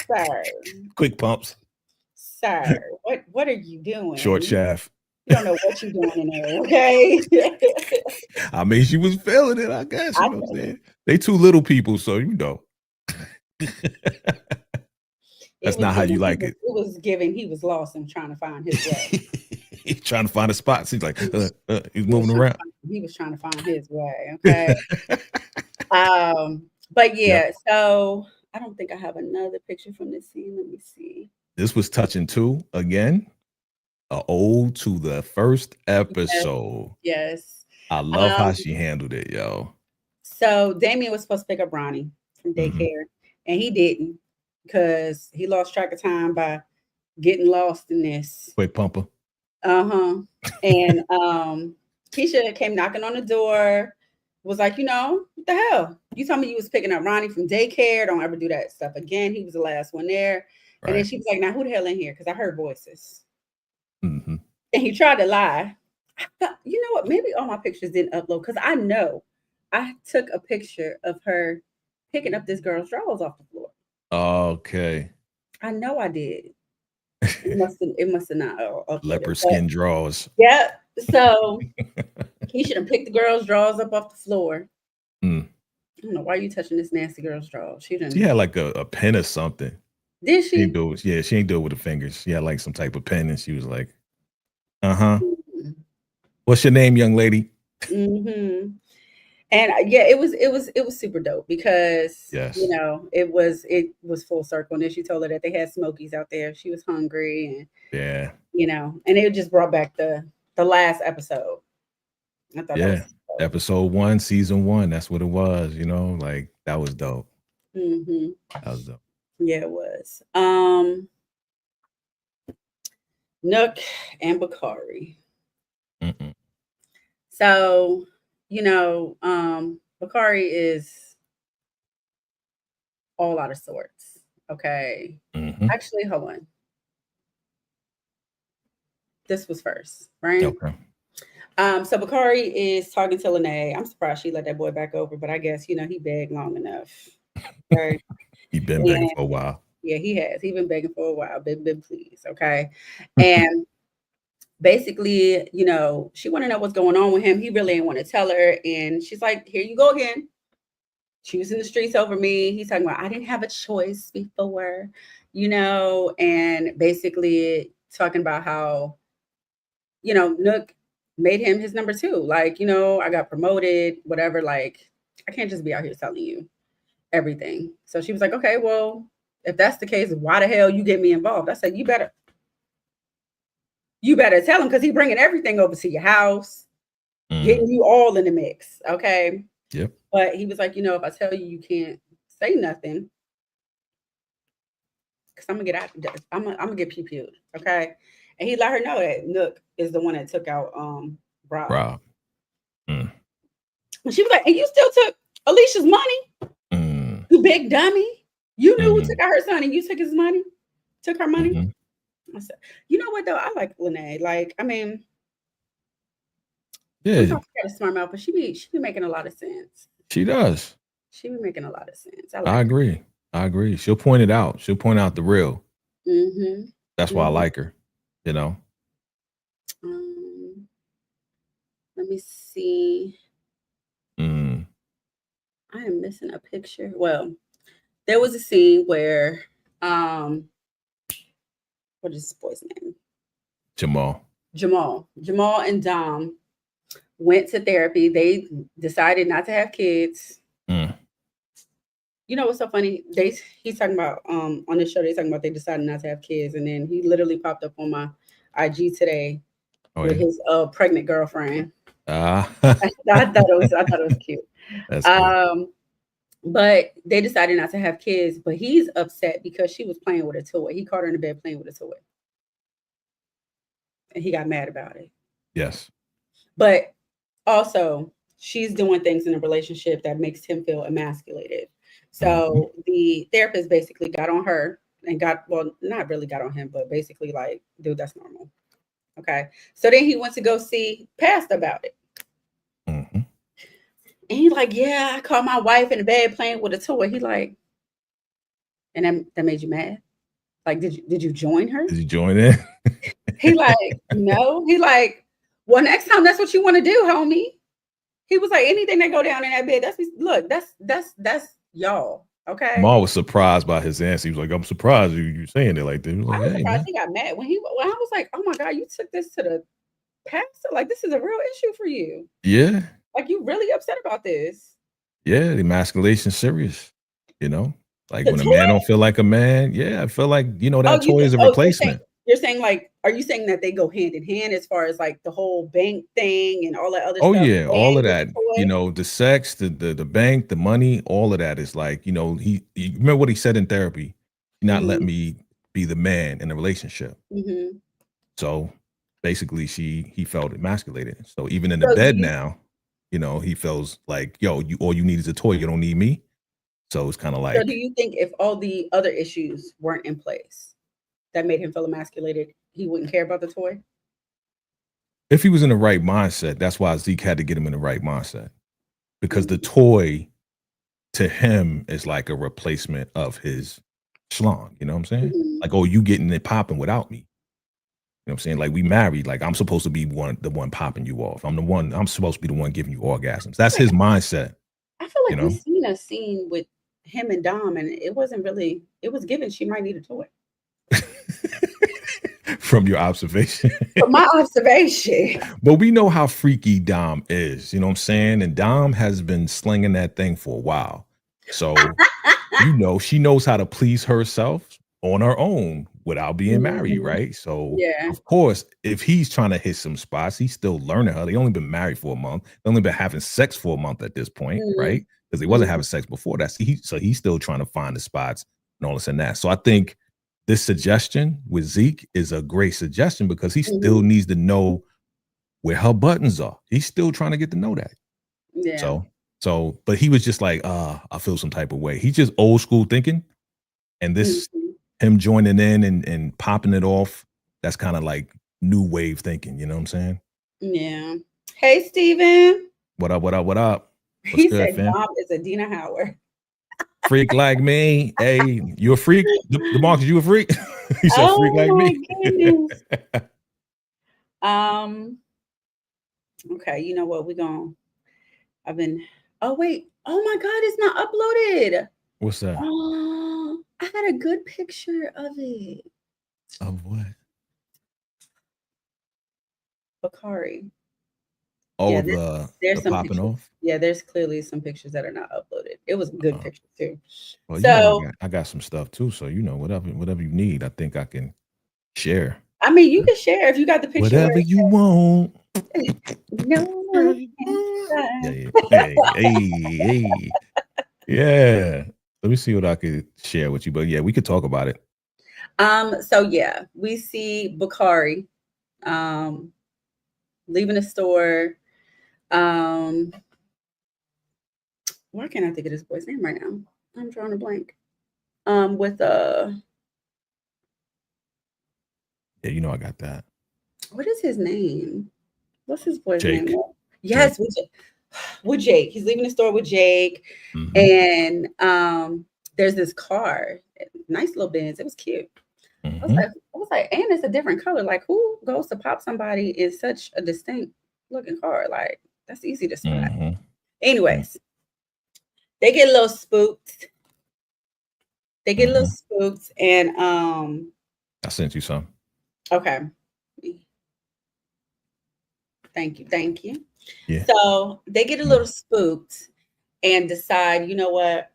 [SPEAKER 1] sir.
[SPEAKER 2] Quick pumps.
[SPEAKER 1] Sir, what are you doing?
[SPEAKER 2] Short shaft.
[SPEAKER 1] You don't know what you're doing in there, okay?
[SPEAKER 2] I mean, she was feeling it, I guess. You know what I'm saying? They two little people, so That's not how you like it.
[SPEAKER 1] It was giving. He was lost and trying to find his way.
[SPEAKER 2] He's trying to find a spot. So he's like, he's moving around.
[SPEAKER 1] He was trying to find his way. Okay. But yeah, so I don't think I have another picture from this scene. Let me see.
[SPEAKER 2] This was touching too. Again, a ode to the first episode.
[SPEAKER 1] Yes.
[SPEAKER 2] I love how she handled it, yo.
[SPEAKER 1] So Damien was supposed to pick up Ronnie from daycare, and he didn't because he lost track of time by getting lost in this.
[SPEAKER 2] Quick pumper.
[SPEAKER 1] And Keisha came knocking on the door, was like, what the hell? You told me you was picking up Ronnie from daycare. Don't ever do that stuff again. He was the last one there. Right. And then she was like, now who the hell in here? Because I heard voices. And he tried to lie. I thought, you know what? Maybe all my pictures didn't upload because I know I took a picture of her picking up this girl's drawers off the floor.
[SPEAKER 2] Okay.
[SPEAKER 1] I know I did. It must have not uploaded.
[SPEAKER 2] Leopard skin drawers.
[SPEAKER 1] Yeah. So he should have picked the girl's drawers up off the floor. I don't know why you touching this nasty girl's drawers. She had
[SPEAKER 2] like a pen or something.
[SPEAKER 1] Did she?
[SPEAKER 2] She ain't do it with the fingers. She had like some type of pen, and she was like, What's your name, young lady? And
[SPEAKER 1] it was super dope because it was full circle. And then she told her that they had Smokies out there. She was hungry, and and it just brought back the last episode. I thought that was
[SPEAKER 2] episode 1, season 1. That's what it was. Like that was dope. That was dope.
[SPEAKER 1] Yeah, it was. Nook and Bakari. So, Bakari is all out of sorts. Okay. Actually, hold on. This was first, right?
[SPEAKER 2] Okay.
[SPEAKER 1] So Bakari is talking to Lene. I'm surprised she let that boy back over, but I guess, he begged long enough. Right?
[SPEAKER 2] He's been begging for a while.
[SPEAKER 1] Yeah, he has. He's been begging for a while. Been please, okay? And basically, she want to know what's going on with him. He really didn't want to tell her. And she's like, here you go again. Choosing the streets over me. He's talking about, I didn't have a choice before, and basically talking about how, Nook made him his number 2. Like, I got promoted, whatever. Like, I can't just be out here telling you everything. So she was like, okay, well, if that's the case, why the hell you get me involved? I said, you better tell him because he's bringing everything over to your house, getting you all in the mix. Okay.
[SPEAKER 2] Yep.
[SPEAKER 1] But he was like, if I tell you, you can't say nothing because I'm gonna get out. I'm gonna get PPU'd. Okay. And he let her know that Nook is the one that took out Rob. And she was like, and you still took Alicia's money? You big dummy. You knew who took out her son and you took his money, took her money. I said, you know what though? I like Lene. Like, I mean, sometimes she got a smart mouth, but she be making a lot of sense.
[SPEAKER 2] She does.
[SPEAKER 1] She be making a lot of sense.
[SPEAKER 2] I agree. I agree. She'll point it out. She'll point out the real. That's why I like her. You know.
[SPEAKER 1] Let me see. I am missing a picture. Well, there was a scene where, what is this boy's name?
[SPEAKER 2] Jamal
[SPEAKER 1] and Dom went to therapy. They decided not to have kids. You know what's so funny? He's talking about on this show. They're talking about they decided not to have kids, and then he literally popped up on my IG today with his pregnant girlfriend. I thought it was cute. That's cute. But they decided not to have kids. But he's upset because she was playing with a toy. He caught her in the bed playing with a toy, and he got mad about it.
[SPEAKER 2] Yes.
[SPEAKER 1] But also, she's doing things in a relationship that makes him feel emasculated. So the therapist basically got on her and not really got on him, but basically like, dude, that's normal. Okay. So then he went to go see Pastor about it. And he's like, yeah, I caught my wife in the bed playing with a toy. He like, and that made you mad? Like, did you join her?
[SPEAKER 2] Did you join in?
[SPEAKER 1] He like, no. He like, well, next time that's what you want to do, homie. He was like, anything that go down in that bed, that's y'all. Okay.
[SPEAKER 2] Ma was surprised by his answer. He was like, I'm surprised you saying it like that. He was like,
[SPEAKER 1] I was surprised he got mad when I was like, oh my God, you took this to the pastor. Like, this is a real issue for you.
[SPEAKER 2] Yeah.
[SPEAKER 1] Like, you really upset about this.
[SPEAKER 2] Yeah, the emasculation's serious. You know, like when a man don't feel like a man. Yeah, I feel like, that toy is a replacement.
[SPEAKER 1] You're saying like, are you saying that they go hand in hand as far as like the whole bank thing and all that other stuff?
[SPEAKER 2] Oh yeah, all of that. The sex, the bank, the money, all of that is like, he remember what he said in therapy, not let me be the man in a relationship. So basically he felt emasculated. So even in the bed now, he feels like, yo, all you need is a toy. You don't need me. So it's kind of like.
[SPEAKER 1] So do you think if all the other issues weren't in place that made him feel emasculated, he wouldn't care about the toy?
[SPEAKER 2] If he was in the right mindset, that's why Zeke had to get him in the right mindset. Because the toy to him is like a replacement of his schlong. You know what I'm saying? Like, oh, you getting it popping without me. You know what I'm saying? Like, we married. Like, I'm supposed to be the one popping you off. I'm supposed to be the one giving you orgasms. That's his mindset.
[SPEAKER 1] I feel like we've seen a scene with him and Dom, and it wasn't really, it was given she might need a toy.
[SPEAKER 2] From your observation.
[SPEAKER 1] From my observation.
[SPEAKER 2] But we know how freaky Dom is, you know what I'm saying? And Dom has been slinging that thing for a while. So, she knows how to please herself on her own without being married, right? So, of course, if he's trying to hit some spots, he's still learning her. They only been married for a month. They only been having sex for a month at this point, right? Because they wasn't having sex before that. So he's still trying to find the spots and all this and that. So I think this suggestion with Zeke is a great suggestion because he still needs to know where her buttons are. He's still trying to get to know that.
[SPEAKER 1] Yeah.
[SPEAKER 2] So, but he was just like, I feel some type of way. He's just old school thinking. And this, him joining in and popping it off, that's kind of like new wave thinking. You know what I'm saying?
[SPEAKER 1] Yeah. Hey, Steven.
[SPEAKER 2] What up? What's
[SPEAKER 1] he
[SPEAKER 2] good,
[SPEAKER 1] said
[SPEAKER 2] fam?
[SPEAKER 1] Dom is a Dina Howard.
[SPEAKER 2] Freak like me. Hey, you a freak? DeMarcus, you a freak? He said freak like me.
[SPEAKER 1] Okay, you know what? Oh wait. Oh my God, it's not uploaded.
[SPEAKER 2] What's that?
[SPEAKER 1] Oh, I had a good picture of it.
[SPEAKER 2] Of what?
[SPEAKER 1] Bakari.
[SPEAKER 2] Oh,
[SPEAKER 1] yeah,
[SPEAKER 2] there's some popping
[SPEAKER 1] pictures.
[SPEAKER 2] off.
[SPEAKER 1] Yeah, there's clearly some pictures that are not uploaded. It was a good picture too.
[SPEAKER 2] Well, so I got some stuff too. So whatever you need, I think I can share.
[SPEAKER 1] I mean, you can share if you got the picture.
[SPEAKER 2] Whatever you want.
[SPEAKER 1] No.
[SPEAKER 2] Hey. Yeah. Let me see what I could share with you. But yeah, we could talk about it.
[SPEAKER 1] So yeah, we see Bakari leaving the store. Why can't I think of this boy's name right now? I'm drawing a blank. With
[SPEAKER 2] Yeah, you know I got that.
[SPEAKER 1] what is his name? What's his boy's
[SPEAKER 2] Jake.
[SPEAKER 1] name? Yes,
[SPEAKER 2] Jake.
[SPEAKER 1] With Jake. He's leaving the store with Jake. And there's this car, nice little Benz. It was cute. I was like, and it's a different color. Like, who goes to pop somebody in such a distinct looking car? Like, that's easy to spot. Anyways, they get a little spooked. And
[SPEAKER 2] I sent you some.
[SPEAKER 1] Okay. Thank you.
[SPEAKER 2] Yeah.
[SPEAKER 1] So they get a little spooked and decide, you know what?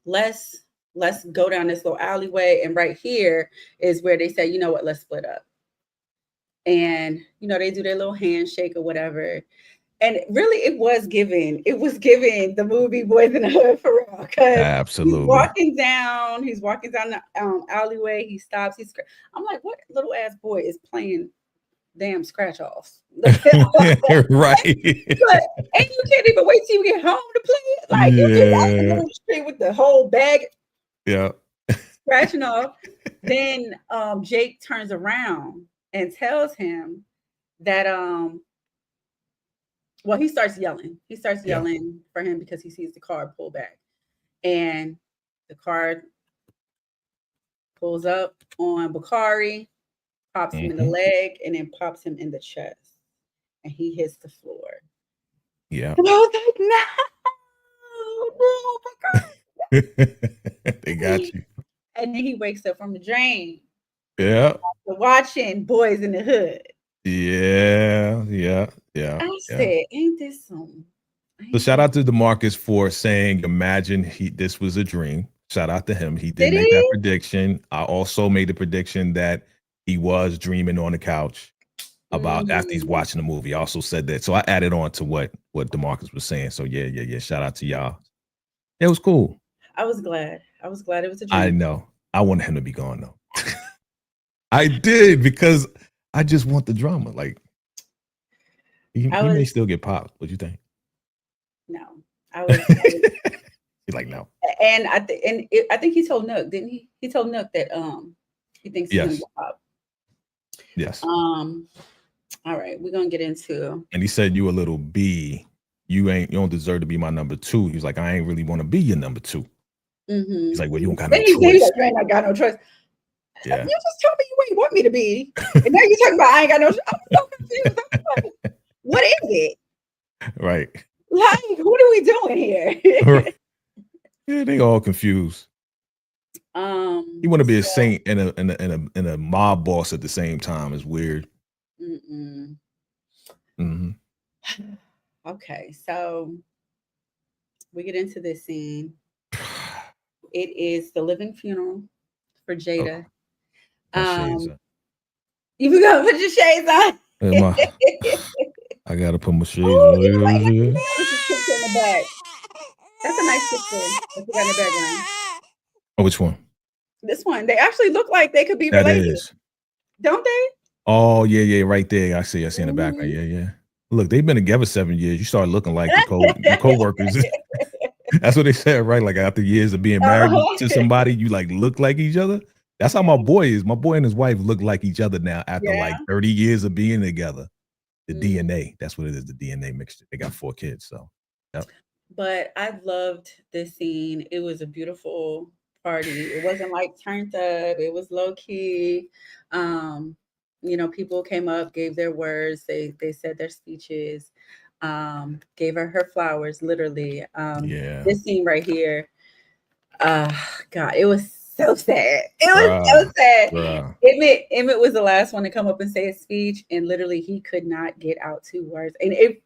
[SPEAKER 1] Let's go down this little alleyway, and right here is where they say, you know what, let's split up. And they do their little handshake or whatever. And really, it was giving the movie Boys in the Hood for real. Because
[SPEAKER 2] absolutely,
[SPEAKER 1] he's walking down the alleyway. He stops. I'm like, what little ass boy is playing damn scratch offs?
[SPEAKER 2] Right.
[SPEAKER 1] But, and you can't even wait till you get home to play it. Like you just out in the middle of the street with the whole bag.
[SPEAKER 2] Yeah.
[SPEAKER 1] Scratching off. Then Jake turns around and tells him that well, he starts yelling. He starts yelling for him because he sees the car pull back. And the car pulls up on Bakari, pops him in the leg, and then pops him in the chest. And he hits the floor.
[SPEAKER 2] Yeah.
[SPEAKER 1] And I was like, no, Bakari.
[SPEAKER 2] They got you.
[SPEAKER 1] And then he wakes up from the drain.
[SPEAKER 2] Yeah.
[SPEAKER 1] Watching Boys in the Hood.
[SPEAKER 2] Yeah.
[SPEAKER 1] I said, ain't this some?
[SPEAKER 2] So shout out to DeMarcus for saying, imagine this was a dream. Shout out to him. He did make that prediction. I also made the prediction that he was dreaming on the couch about after he's watching the movie. I also said that. So I added on to what DeMarcus was saying. So yeah. Shout out to y'all. It was cool.
[SPEAKER 1] I was glad it was a dream.
[SPEAKER 2] I know. I wanted him to be gone though. I did, because I just want the drama. Like he may still get popped. What do you think?
[SPEAKER 1] No, I was
[SPEAKER 2] He's like, no.
[SPEAKER 1] And I think he told Nook, didn't he? He told Nook that he thinks he's gonna get popped.
[SPEAKER 2] Yes.
[SPEAKER 1] All right, we're gonna get into.
[SPEAKER 2] And he said, you a little B. You don't deserve to be my number 2. He's like, I ain't really want to be your number 2. He's like, well, you don't got no choice.
[SPEAKER 1] I got no choice.
[SPEAKER 2] Yeah.
[SPEAKER 1] You just told me you ain't want me to be, and now you're talking about I ain't got no choice. I'm so confused. Like, what is it?
[SPEAKER 2] Right.
[SPEAKER 1] Like, what are we doing here?
[SPEAKER 2] Yeah, they all confused. You want to be a saint and a mob boss at the same time is weird.
[SPEAKER 1] Okay, so we get into this scene. It is the living funeral for Jada. You gonna put your shades on?
[SPEAKER 2] I gotta put my shades on.
[SPEAKER 1] You know what? This is picture in the back. That's a nice picture that you got in the background.
[SPEAKER 2] Oh, which one?
[SPEAKER 1] This one. They actually look like they could be related. Don't they?
[SPEAKER 2] Oh, yeah, right there. I see in the background. Yeah. Look, they've been together 7 years. You start looking like the co-workers. That's what they said, right? Like after years of being married to somebody, you like look like each other. That's how my boy is. My boy and his wife look like each other now after like 30 years of being together. The DNA, that's what it is, the DNA mixture. They got 4 kids, so. Yep.
[SPEAKER 1] But I loved this scene. It was a beautiful party. It wasn't like turned up. It was low key. People came up, gave their words. They said their speeches. Gave her flowers, literally. This scene right here. God, it was so sad. It was so sad. Emmett was the last one to come up and say a speech, and literally he could not get out 2 words. And I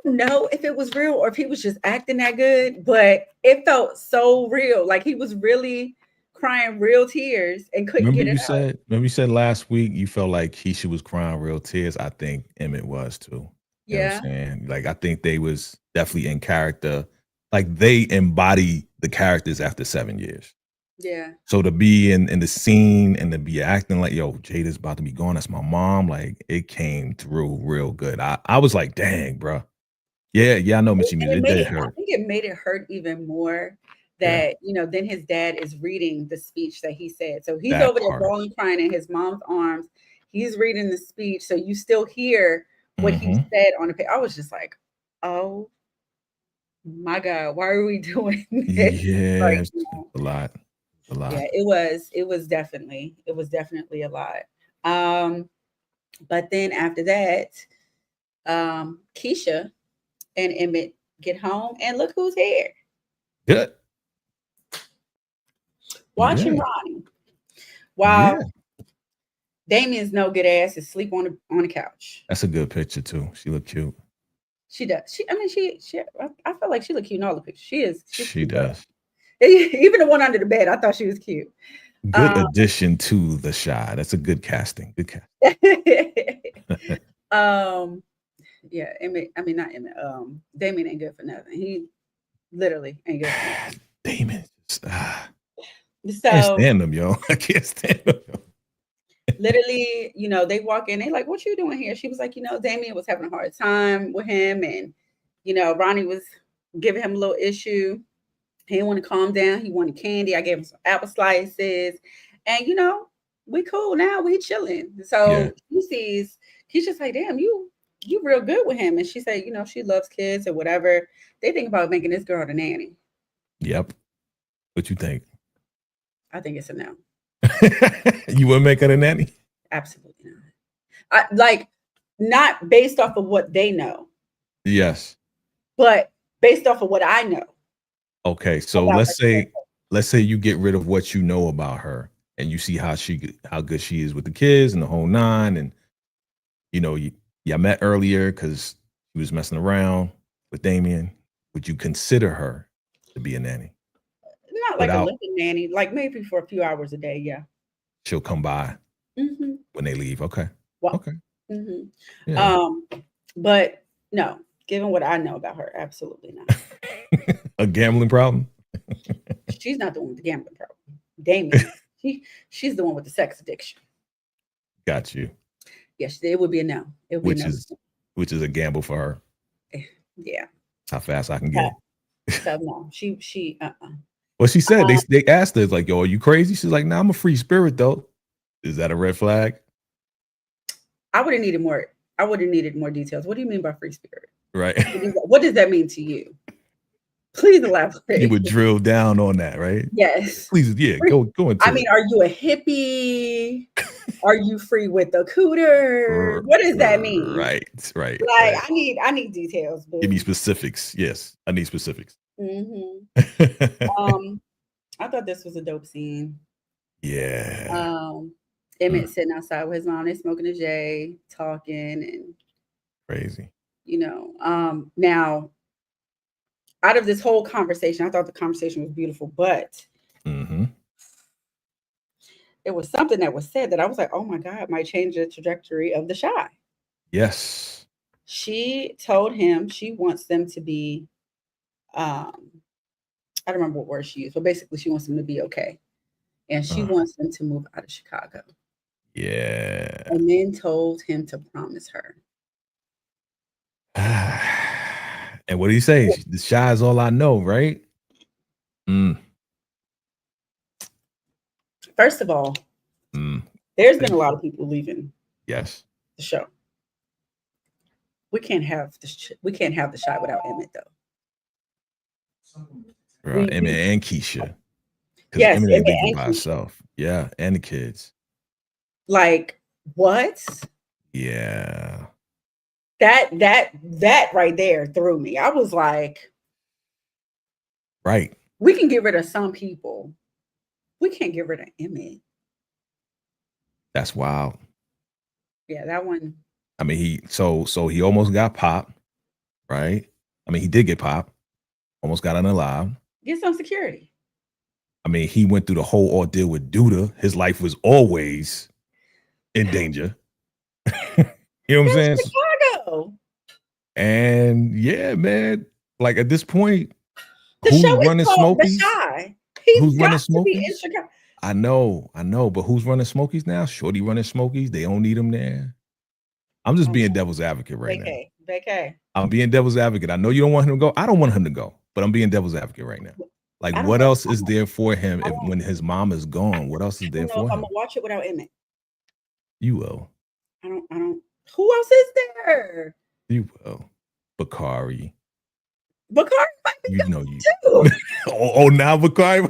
[SPEAKER 1] don't know if it was real or if he was just acting that good, but it felt so real. Like he was really crying real tears and couldn't get it out.
[SPEAKER 2] Remember you said last week you felt like Keisha was crying real tears. I think Emmett was too. You know what I'm saying? Like I think they was definitely in character. Like they embody the characters after 7 years.
[SPEAKER 1] Yeah.
[SPEAKER 2] So to be in the scene and to be acting like, yo, Jada's about to be gone. That's my mom. Like it came through real good. I was like, dang, bro. Yeah, I know what you mean.
[SPEAKER 1] And
[SPEAKER 2] It did hurt.
[SPEAKER 1] I think it made it hurt even more that, then his dad is reading the speech that he said. So he's
[SPEAKER 2] That
[SPEAKER 1] over there
[SPEAKER 2] part.
[SPEAKER 1] bawling, crying in his mom's arms. He's reading the speech. So you still hear what he said on the page. I was just like, oh my God, why are we doing this?
[SPEAKER 2] Yeah,
[SPEAKER 1] Like,
[SPEAKER 2] a lot.
[SPEAKER 1] Yeah, it was definitely a lot. But then after that, Keisha and Emmett get home, and look who's here.
[SPEAKER 2] Good.
[SPEAKER 1] Watching Ronnie. Wow. Damien's no good ass is sleep on the couch.
[SPEAKER 2] That's a good picture too. She looked cute.
[SPEAKER 1] She does. I feel like she looked cute in all the pictures. She
[SPEAKER 2] does.
[SPEAKER 1] Even the one under the bed, I thought she was cute.
[SPEAKER 2] Good addition to the Shy. That's a good casting. Good casting.
[SPEAKER 1] Yeah, not Emmett. Damien ain't good for nothing. He literally ain't good for nothing.
[SPEAKER 2] Damien.
[SPEAKER 1] So
[SPEAKER 2] can't stand them, yo. I can't stand them.
[SPEAKER 1] Literally, they walk in, they like, what you doing here? She was like, Damien was having a hard time with him, and Ronnie was giving him a little issue. He didn't want to calm down. He wanted candy. I gave him some apple slices, and we cool now. We chilling. So he's just like, damn, you real good with him. And she said, she loves kids or whatever. They think about making this girl the nanny.
[SPEAKER 2] Yep. What you think?
[SPEAKER 1] I think it's a no.
[SPEAKER 2] You wouldn't make her a nanny?
[SPEAKER 1] Absolutely not. Not based off of what they know.
[SPEAKER 2] Yes.
[SPEAKER 1] But based off of what I know.
[SPEAKER 2] Okay, so let's say you get rid of what you know about her, and you see how good she is with the kids and the whole nine, and y'all met earlier because she was messing around with Damien. Would you consider her to be a nanny?
[SPEAKER 1] Not like a living nanny, like maybe for a few hours a day. Yeah,
[SPEAKER 2] she'll come by when they leave. Okay.
[SPEAKER 1] Well,
[SPEAKER 2] okay.
[SPEAKER 1] Yeah. But no, given what I know about her, absolutely not.
[SPEAKER 2] A gambling problem?
[SPEAKER 1] She's not the one with the gambling problem. Damien, she's the one with the sex addiction.
[SPEAKER 2] Got you.
[SPEAKER 1] Yes, it would be a no. It would be
[SPEAKER 2] which is a gamble for her.
[SPEAKER 1] Yeah.
[SPEAKER 2] How fast I can get it.
[SPEAKER 1] So no, she
[SPEAKER 2] Well, she said they asked her, like, yo, are you crazy? She's like, nah, I'm a free spirit though. Is that a red flag?
[SPEAKER 1] I would have needed more details. What do you mean by free spirit?
[SPEAKER 2] Right.
[SPEAKER 1] What does that mean to you? Please elaborate.
[SPEAKER 2] You would drill down on that, right?
[SPEAKER 1] Yes.
[SPEAKER 2] Please, yeah, go into it.
[SPEAKER 1] Are you a hippie? Are you free with the cooter? What does that mean?
[SPEAKER 2] Right.
[SPEAKER 1] Like,
[SPEAKER 2] right.
[SPEAKER 1] I need details. Boo.
[SPEAKER 2] Give me specifics. Yes, I need specifics.
[SPEAKER 1] I thought this was a dope scene.
[SPEAKER 2] Yeah.
[SPEAKER 1] Emmett sitting outside with his mom, they smoking a J, talking, and
[SPEAKER 2] crazy.
[SPEAKER 1] Now, out of this whole conversation, I thought the conversation was beautiful, but there was something that was said that I was like, oh my God, might change the trajectory of the Shy.
[SPEAKER 2] Yes.
[SPEAKER 1] She told him she wants them to be, I don't remember what word she used, but basically she wants them to be okay. And she wants them to move out of Chicago.
[SPEAKER 2] Yeah.
[SPEAKER 1] And then told him to promise her.
[SPEAKER 2] And what did he say? The Shy is all I know, right?
[SPEAKER 1] First of all, there's been a lot of people leaving.
[SPEAKER 2] Yes.
[SPEAKER 1] The show. We can't have the Shy without Emmett, though.
[SPEAKER 2] Emmett and Keisha.
[SPEAKER 1] Yes,
[SPEAKER 2] Emmett ain't leaving by herself. Yeah, and the kids.
[SPEAKER 1] Like what?
[SPEAKER 2] Yeah.
[SPEAKER 1] That right there threw me. I was like,
[SPEAKER 2] right.
[SPEAKER 1] We can get rid of some people. We can't get rid of Emmett.
[SPEAKER 2] That's wild.
[SPEAKER 1] Yeah, that one.
[SPEAKER 2] I mean, he almost got popped, right? I mean, he did get popped. Almost got unalive.
[SPEAKER 1] Get some security.
[SPEAKER 2] I mean, he went through the whole ordeal with Duda. His life was always in danger. You know what I'm saying?
[SPEAKER 1] Chicago.
[SPEAKER 2] And yeah, man, like at this point, who's running Smokies? Who's running Smokies? I know, but who's running Smokies now? Shorty running Smokies. They don't need him there. I'm just being devil's advocate right now.
[SPEAKER 1] Vacay.
[SPEAKER 2] I'm being devil's advocate. I know you don't want him to go. I don't want him to go, but I'm being devil's advocate right now. Like, what else is there for him when his mom is gone? What else is there for him?
[SPEAKER 1] I'm gonna watch it without Emmett.
[SPEAKER 2] You will.
[SPEAKER 1] I don't. Who else is there?
[SPEAKER 2] You will. Bakari
[SPEAKER 1] might be
[SPEAKER 2] you
[SPEAKER 1] too.
[SPEAKER 2] Now Bakari.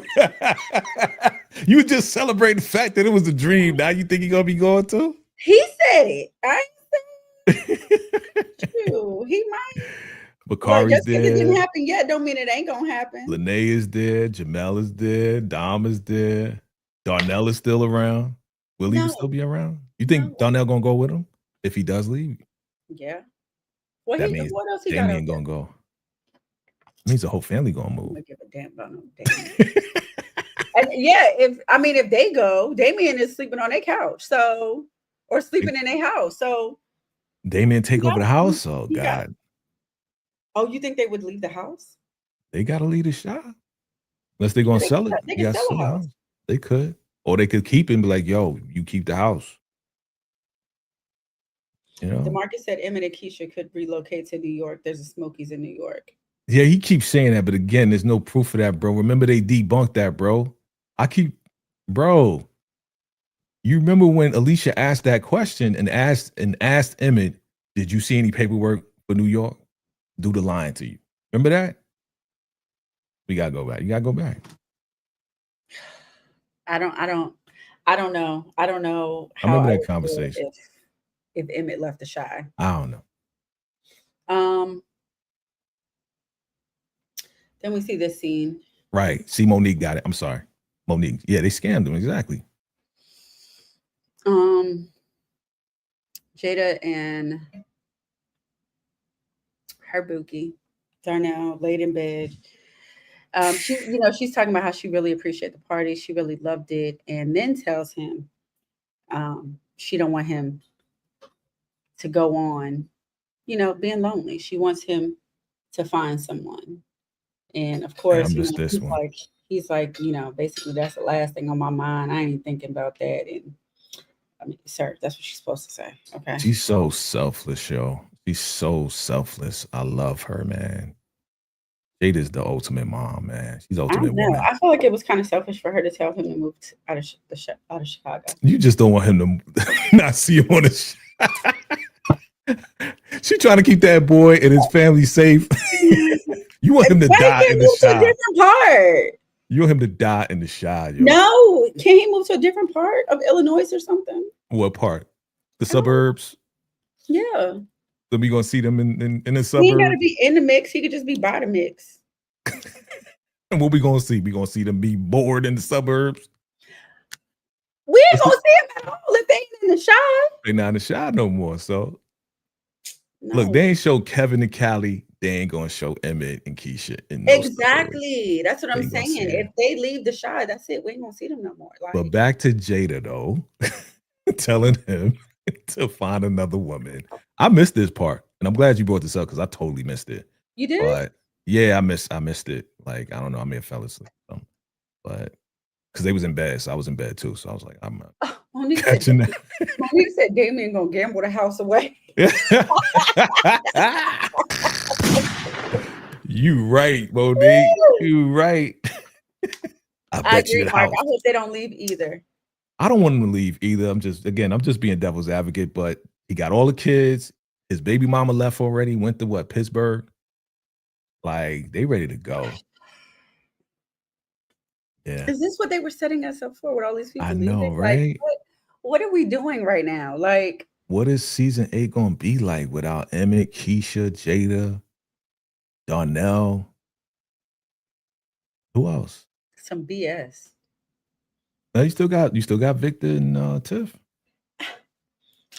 [SPEAKER 2] You just celebrate the fact that it was a dream. Now you think he's gonna be going too?
[SPEAKER 1] He said it. I ain't saying it. He might.
[SPEAKER 2] Bakari's
[SPEAKER 1] just
[SPEAKER 2] there.
[SPEAKER 1] It didn't happen yet. Don't mean it ain't gonna happen.
[SPEAKER 2] Lene is there. Jamel is there. Dom is there. Darnell is still around. Will he still be around? You think Darnell gonna go with him if he does leave?
[SPEAKER 1] Yeah. Well,
[SPEAKER 2] that means
[SPEAKER 1] what else he
[SPEAKER 2] Damien gonna go. It means the whole family gonna move.
[SPEAKER 1] I don't give a damn about no Damien. And if they go, Damien is sleeping on their couch, or sleeping in their house. So
[SPEAKER 2] Damien take over the house. Oh God.
[SPEAKER 1] Oh, you think they would leave the house?
[SPEAKER 2] They gotta leave the shop. Unless they're gonna sell it.
[SPEAKER 1] They can sell the house.
[SPEAKER 2] They could. Or they could keep it and be like, yo, you keep the house. You know?
[SPEAKER 1] DeMarcus said Emmett and Keisha could relocate to New York. There's a Smokies in New York.
[SPEAKER 2] Yeah, he keeps saying that, but again, there's no proof of that, bro. Remember they debunked that, bro. Bro. You remember when Alicia asked that question and asked Emmett, did you see any paperwork for New York? Do the lying to you. Remember that? We gotta go back. You gotta go back.
[SPEAKER 1] I don't know. I don't know how
[SPEAKER 2] I remember that conversation.
[SPEAKER 1] If Emmett left the Shy.
[SPEAKER 2] I don't know.
[SPEAKER 1] Then we see this scene.
[SPEAKER 2] Right. See, Monique got it. I'm sorry. Monique. Yeah, they scammed him. Exactly.
[SPEAKER 1] Jada and her bookie, Darnell, laid in bed. She's talking about how she really appreciated the party. She really loved it. And then tells him she don't want him to go on, being lonely. She wants him to find someone. And of course, he's like, basically that's the last thing on my mind. I ain't thinking about that. And I mean, sir, that's what she's supposed to say. Okay.
[SPEAKER 2] She's so selfless, yo. She's so selfless. I love her, man. Jada's the ultimate mom, man. She's the ultimate woman.
[SPEAKER 1] I feel like it was kind of selfish for her to tell him to move out of Chicago.
[SPEAKER 2] You just don't want him to not see him on the show. She trying to keep that boy and his family safe. You want him to die in the shot.
[SPEAKER 1] Different part.
[SPEAKER 2] You want him to die in the shot, yo.
[SPEAKER 1] No, can he move to a different part of Illinois or something?
[SPEAKER 2] What part? The suburbs?
[SPEAKER 1] Yeah.
[SPEAKER 2] So we gonna see them in the suburbs.
[SPEAKER 1] He ain't gotta be in the mix. He could just be by the mix.
[SPEAKER 2] And what we gonna see? We gonna see them be bored in the suburbs.
[SPEAKER 1] We ain't gonna see them at all if they ain't in the shot.
[SPEAKER 2] They not in the shot no more. So look, they ain't show Kevin and Callie. They ain't gonna show Emmett and Keisha.
[SPEAKER 1] Exactly. That's what I'm saying. If they leave the shot, that's it. We ain't gonna see them no more.
[SPEAKER 2] But back to Jada though, telling him to find another woman. I missed this part, and I'm glad you brought this up because I totally missed it.
[SPEAKER 1] You did?
[SPEAKER 2] But yeah, I missed it. Like, I don't know, I may have fell asleep. But because they was in bed, so I was in bed too. So I was like, I'm catching that.
[SPEAKER 1] Monique said Damien gonna gamble the house away.
[SPEAKER 2] You right, Monique. You right.
[SPEAKER 1] I agree, Mark. I hope they don't leave either.
[SPEAKER 2] I don't want him to leave either. I'm just being devil's advocate, but he got all the kids. His baby mama left already, went to Pittsburgh. Like, they ready to go. Yeah.
[SPEAKER 1] Is this what they were setting us up for with all these people?
[SPEAKER 2] I know, right?
[SPEAKER 1] Like, what are we doing right now? Like,
[SPEAKER 2] what is season 8 gonna be like without Emmett, Keisha, Jada, Darnell? Who else?
[SPEAKER 1] Some BS.
[SPEAKER 2] Now you still got Victor and Tiff.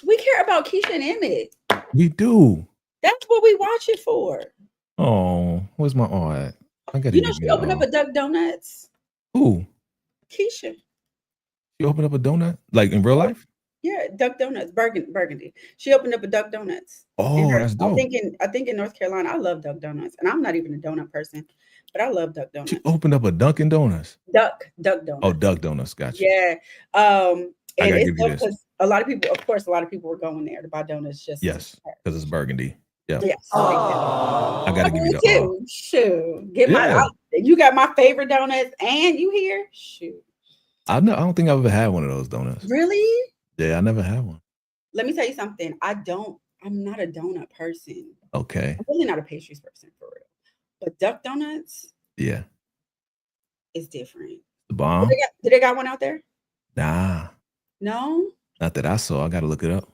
[SPEAKER 1] We care about Keisha and Emmett.
[SPEAKER 2] We do.
[SPEAKER 1] That's what we watch it for.
[SPEAKER 2] Oh, where's my aunt? I gotta
[SPEAKER 1] she opened up a Duck Donuts.
[SPEAKER 2] Who?
[SPEAKER 1] Keisha.
[SPEAKER 2] She opened up a donut? Like in real life?
[SPEAKER 1] Yeah, Duck Donuts, Burgundy. She opened up a Duck Donuts.
[SPEAKER 2] Oh, that's dope.
[SPEAKER 1] I think in North Carolina, I love Duck Donuts, and I'm not even a donut person, but I love Duck Donuts.
[SPEAKER 2] She opened up a Dunkin' Donuts.
[SPEAKER 1] Duck Donuts.
[SPEAKER 2] Oh, Duck Donuts, gotcha.
[SPEAKER 1] Yeah. And it's a lot of people, of course, a lot of people were going there to buy donuts just
[SPEAKER 2] Yes, because it's burgundy. Yeah.
[SPEAKER 1] Yes.
[SPEAKER 2] I gotta give you the
[SPEAKER 1] too. Shoot. Get you got my favorite donuts and you here? Shoot.
[SPEAKER 2] I don't think I've ever had one of those donuts.
[SPEAKER 1] Really?
[SPEAKER 2] Yeah, I never had one.
[SPEAKER 1] Let me tell you something. I'm not a donut person.
[SPEAKER 2] Okay.
[SPEAKER 1] I'm really not a pastries person for real. But duck donuts,
[SPEAKER 2] yeah,
[SPEAKER 1] it's different.
[SPEAKER 2] The bomb.
[SPEAKER 1] Did they got one out there?
[SPEAKER 2] Nah.
[SPEAKER 1] No?
[SPEAKER 2] Not that I saw. I gotta look it up.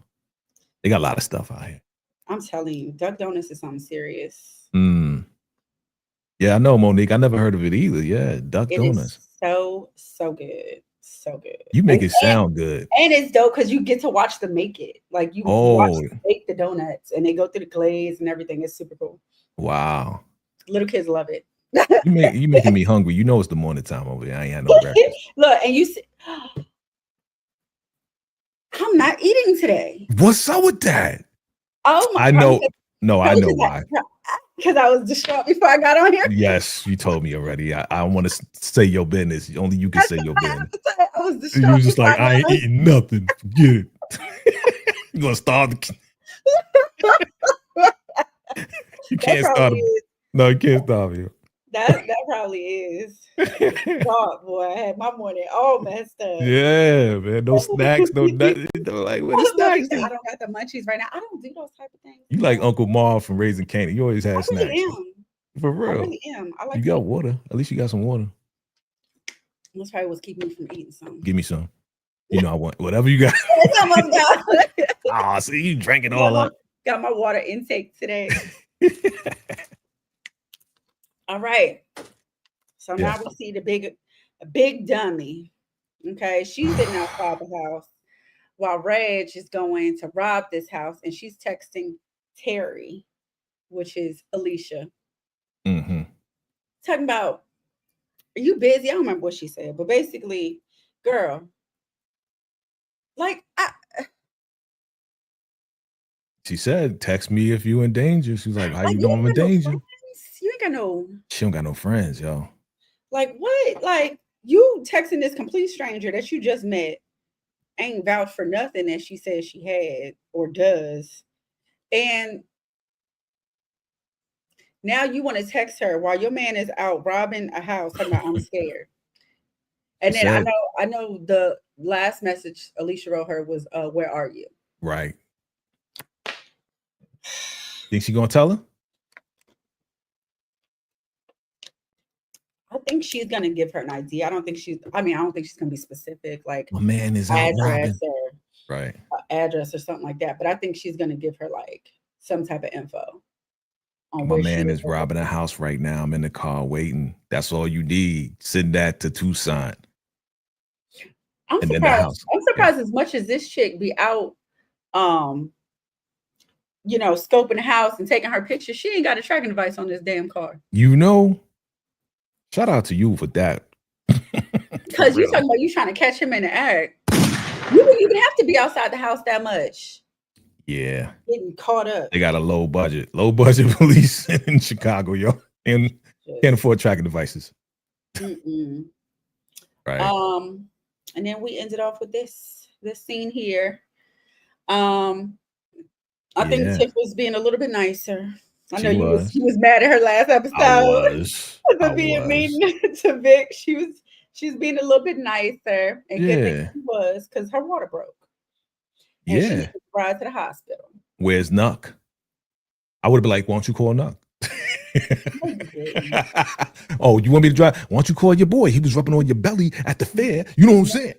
[SPEAKER 2] They got a lot of stuff out here.
[SPEAKER 1] I'm telling you, duck donuts is something serious.
[SPEAKER 2] Yeah, I know, Monique. I never heard of it either. Yeah, duck donuts.
[SPEAKER 1] Is so good. So good.
[SPEAKER 2] You make it sound good.
[SPEAKER 1] And it's dope because you get to watch them make it. Like you watch them make the donuts and they go through the glaze and everything. It's super cool.
[SPEAKER 2] Wow.
[SPEAKER 1] Little kids love it.
[SPEAKER 2] you making me hungry. You know it's the morning time over there. I ain't had no breakfast.
[SPEAKER 1] Look, and you see, I'm not eating today.
[SPEAKER 2] What's up with that?
[SPEAKER 1] Oh my!
[SPEAKER 2] I know. No, I know why.
[SPEAKER 1] Because I was distraught before I got on here.
[SPEAKER 2] Yes, you told me already. I want to say your business. Only you can say your business.
[SPEAKER 1] I was distraught.
[SPEAKER 2] You was just like, I ain't eating nothing. Forget it. You're gonna starve the. You can't starve. No, you can't starve you.
[SPEAKER 1] That probably is. God, boy, I had my morning all messed up.
[SPEAKER 2] Yeah, man. No snacks, no nothing. Like, what is snacks?
[SPEAKER 1] I don't got the munchies right now. I don't do those type of things.
[SPEAKER 2] You like Uncle Marv from Raising Canaan. You always had snacks.
[SPEAKER 1] I really am.
[SPEAKER 2] For real.
[SPEAKER 1] I really am. I like
[SPEAKER 2] you got water. At least you got some water.
[SPEAKER 1] That's probably what's keeping me from eating some.
[SPEAKER 2] Give me some. You know I want whatever you got.
[SPEAKER 1] It's almost gone.
[SPEAKER 2] Oh, see, you drank it all up.
[SPEAKER 1] Got my water intake today. All right. So now we see the big dummy. Okay. She's sitting outside the house while Reg is going to rob this house and she's texting Terry, which is Alicia. Talking about, are you busy? I don't remember what she said, but basically, girl, like
[SPEAKER 2] she said, text me if you in danger. She's like, how you doing? I'm in danger.
[SPEAKER 1] You ain't got no.
[SPEAKER 2] She don't got no friends, yo.
[SPEAKER 1] Like what? Like you texting this complete stranger that you just met ain't vouched for nothing that she says she had or does. And now you want to text her while your man is out robbing a house talking about I'm scared. And then I know the last message Alicia wrote her was where are you?
[SPEAKER 2] Right. Think she gonna tell her?
[SPEAKER 1] I think she's gonna give her an idea. I don't think she's gonna be specific, like
[SPEAKER 2] my man is out robbing.
[SPEAKER 1] Right. Address or something like that. But I think she's gonna give her like some type of info.
[SPEAKER 2] My man is robbing a house right now. I'm in the car waiting. That's all you need. Send that to Tucson.
[SPEAKER 1] I'm surprised as much as this chick be out scoping the house and taking her pictures, she ain't got a tracking device on this damn car.
[SPEAKER 2] Shout out to you for that.
[SPEAKER 1] Because you talking about you trying to catch him in the act. You wouldn't even have to be outside the house that much.
[SPEAKER 2] Yeah.
[SPEAKER 1] Getting caught up.
[SPEAKER 2] They got a low budget police in Chicago, yo. And can't afford tracking devices. Right.
[SPEAKER 1] And then we ended off with this scene here. I think Tiff was being a little bit nicer. I know you was mad at her last episode.
[SPEAKER 2] I was.
[SPEAKER 1] Being mean to Vic. She's being a little bit nicer. And good thing she was, because her water broke. And she needed to ride to the hospital.
[SPEAKER 2] Where's Nuck? I would have been like, why don't you call Nuck? Oh, you want me to drive? Why don't you call your boy? He was rubbing on your belly at the fair. You know what I'm saying?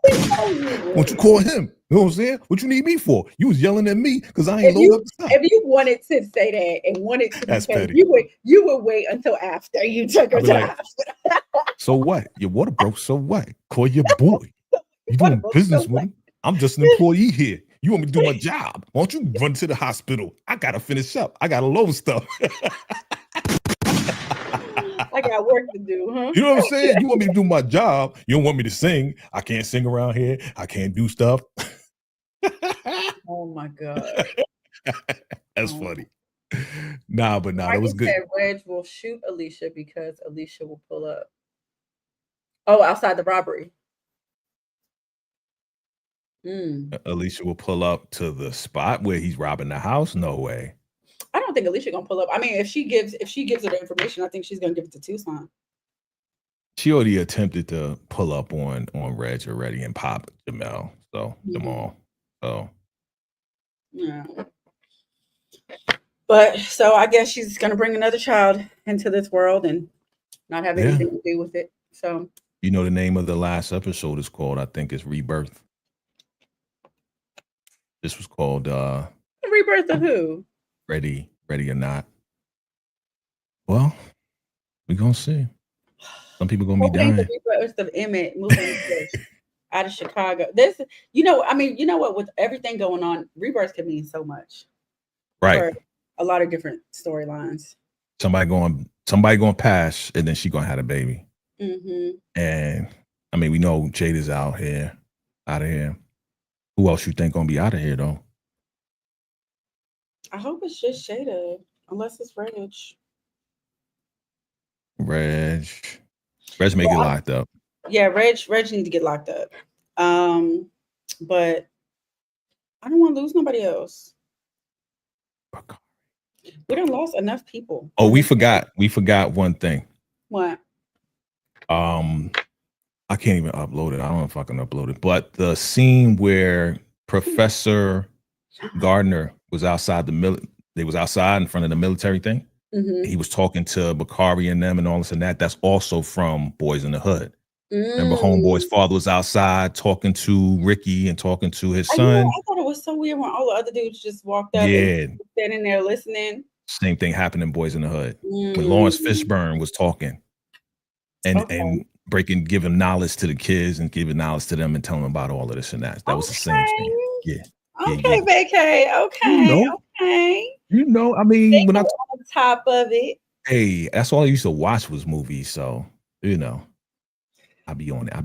[SPEAKER 2] Why don't you call him? You know what I'm saying? What you need me for? You was yelling at me because I ain't loaded up the stuff.
[SPEAKER 1] If you wanted to say that and wanted to
[SPEAKER 2] That's petty.
[SPEAKER 1] You would wait until after you took her to the hospital.
[SPEAKER 2] So what? Your water broke, so what? Call your boy. You doing business with him? I'm just an employee here. You want me to do my job? Why don't you run to the hospital? I gotta finish up. I gotta load stuff.
[SPEAKER 1] I got work to do, huh?
[SPEAKER 2] You know what I'm saying? You want me to do my job. You don't want me to sing. I can't sing around here. I can't do stuff.
[SPEAKER 1] Oh my God.
[SPEAKER 2] That's funny. Nah, that was good.
[SPEAKER 1] Reg will shoot Alicia because Alicia will pull up. Oh, outside the robbery.
[SPEAKER 2] Alicia will pull up to the spot where he's robbing the house. No way.
[SPEAKER 1] I don't think Alicia gonna pull up. I mean, if she gives her the information, I think she's gonna give it to Tucson.
[SPEAKER 2] She already attempted to pull up on Reg already and pop Jamal. So Jamal. So
[SPEAKER 1] yeah. But so I guess she's gonna bring another child into this world and not have anything to do with it. So
[SPEAKER 2] you know the name of the last episode is called, I think it's Rebirth. This was called
[SPEAKER 1] Rebirth of who?
[SPEAKER 2] Ready or Not. Well, we're gonna see. Some people gonna be dying.
[SPEAKER 1] The rebirth of Emmett moving out of Chicago. This, you know what? With everything going on, rebirth can mean so much,
[SPEAKER 2] right?
[SPEAKER 1] For a lot of different storylines.
[SPEAKER 2] Somebody going pass, and then she gonna have a baby. And I mean, we know Jada's out of here. Who else you think gonna be out of here though?
[SPEAKER 1] I hope it's just Jada, unless it's Reg.
[SPEAKER 2] Reg may get locked up.
[SPEAKER 1] Yeah, Reg need to get locked up. But I don't want to lose nobody else. We done lost enough people.
[SPEAKER 2] Oh, we forgot one thing.
[SPEAKER 1] What?
[SPEAKER 2] I can't even upload it. I don't know if I can upload it. But the scene where Professor Gardner was outside they was outside in front of the military thing. He was talking to Bakari and them and all this and that. That's also from Boys in the Hood. Remember, Homeboy's father was outside talking to Ricky and talking to his son.
[SPEAKER 1] I thought it was so weird when all the other dudes just walked up and standing there listening.
[SPEAKER 2] Same thing happened in Boys in the Hood. When Lawrence Fishburne was talking and giving knowledge to the kids and giving knowledge to them and telling them about all of this and that. That was the same thing. Yeah.
[SPEAKER 1] Okay, vacay. Okay.
[SPEAKER 2] You know, I mean, when I
[SPEAKER 1] on top of it.
[SPEAKER 2] Hey, that's all I used to watch was movies. So, you know, I'll be on it.
[SPEAKER 1] Let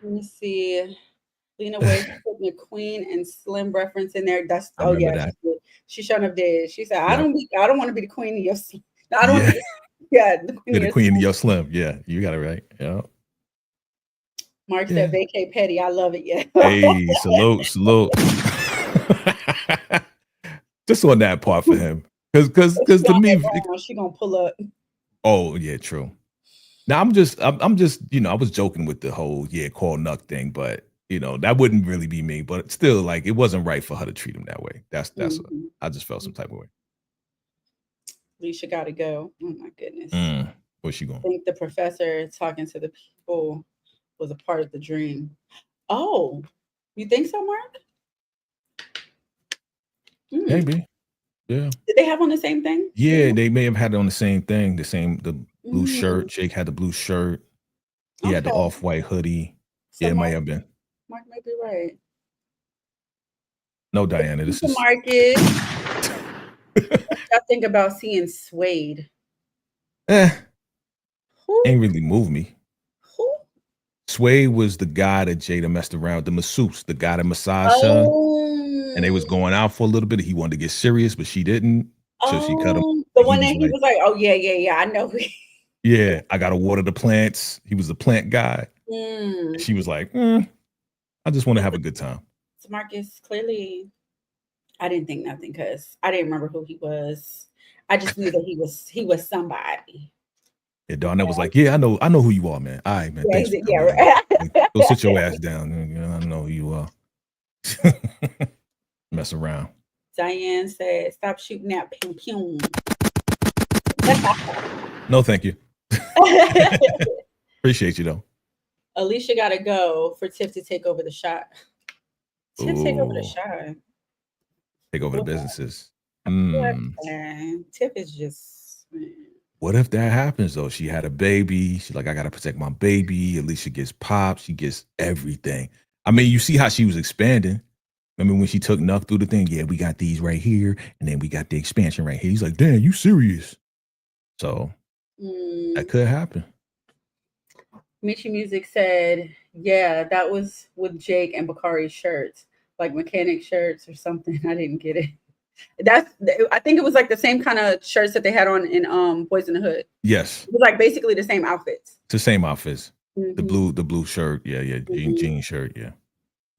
[SPEAKER 1] me see. Lena Waithe putting the Queen and Slim reference in there. That's she shouldn't have did. She said, I don't want to be the queen of your Slim. I don't want to be
[SPEAKER 2] the queen of your Slim. Yeah, you got it right. Yeah.
[SPEAKER 1] Mark said vacay petty. I love it. Yeah.
[SPEAKER 2] Hey, salute. Just on that part for him. Because to me,
[SPEAKER 1] she gonna pull up.
[SPEAKER 2] Oh, yeah, true. Now I'm just, you know, I was joking with the whole call Nuck thing, but you know, that wouldn't really be me. But still, like, it wasn't right for her to treat him that way. That's I just felt some type of way.
[SPEAKER 1] Alicia gotta go. Oh my goodness.
[SPEAKER 2] Where's she going?
[SPEAKER 1] I think the professor talking to the people was a part of the dream. Oh, you think so, Mark?
[SPEAKER 2] Maybe. Yeah.
[SPEAKER 1] Did they have on the same thing?
[SPEAKER 2] Yeah, they may have had it on the same thing. The blue shirt. Jake had the blue shirt. He had the off-white hoodie. So it might have been.
[SPEAKER 1] Mark might be right.
[SPEAKER 2] No, Diana, this is
[SPEAKER 1] Marcus. I think about seeing Suede.
[SPEAKER 2] Ain't really moved me. Who? Suede was the guy that Jada messed around with, the masseuse, the guy that massaged her. And they was going out for a little bit. He wanted to get serious, but she didn't. So she cut him.
[SPEAKER 1] The one that he was like, oh, yeah, I know.
[SPEAKER 2] Yeah, I got to water the plants. He was the plant guy. She was like, I just want to have a good time.
[SPEAKER 1] So Marcus, clearly, I didn't think nothing because I didn't remember who he was. I just knew that he was somebody.
[SPEAKER 2] Yeah, Darnell was like, yeah, I know who you are, man. All right, man. Thanks for coming,
[SPEAKER 1] right.
[SPEAKER 2] Like, go sit your ass down. I know who you are. Mess around.
[SPEAKER 1] Diane said, stop shooting that pew.
[SPEAKER 2] No, thank you. Appreciate you, though.
[SPEAKER 1] Alicia got to go for Tiff to take over the shot. Tiff take over the shot.
[SPEAKER 2] Take over the businesses.
[SPEAKER 1] Tiff is just...
[SPEAKER 2] What if that happens, though? She had a baby. She's like, I got to protect my baby. Alicia gets popped. She gets everything. I mean, you see how she was expanding. Remember when she took Nuck through the thing? Yeah, we got these right here. And then we got the expansion right here. He's like, damn, you serious? So that could happen.
[SPEAKER 1] Michi Music said, yeah, that was with Jake and Bakari's shirts, like mechanic shirts or something. I didn't get it. I think it was like the same kind of shirts that they had on in Boys in the Hood.
[SPEAKER 2] Yes.
[SPEAKER 1] It was like basically the same outfits.
[SPEAKER 2] It's the same outfits. The blue shirt. Yeah. Jean shirt. Yeah.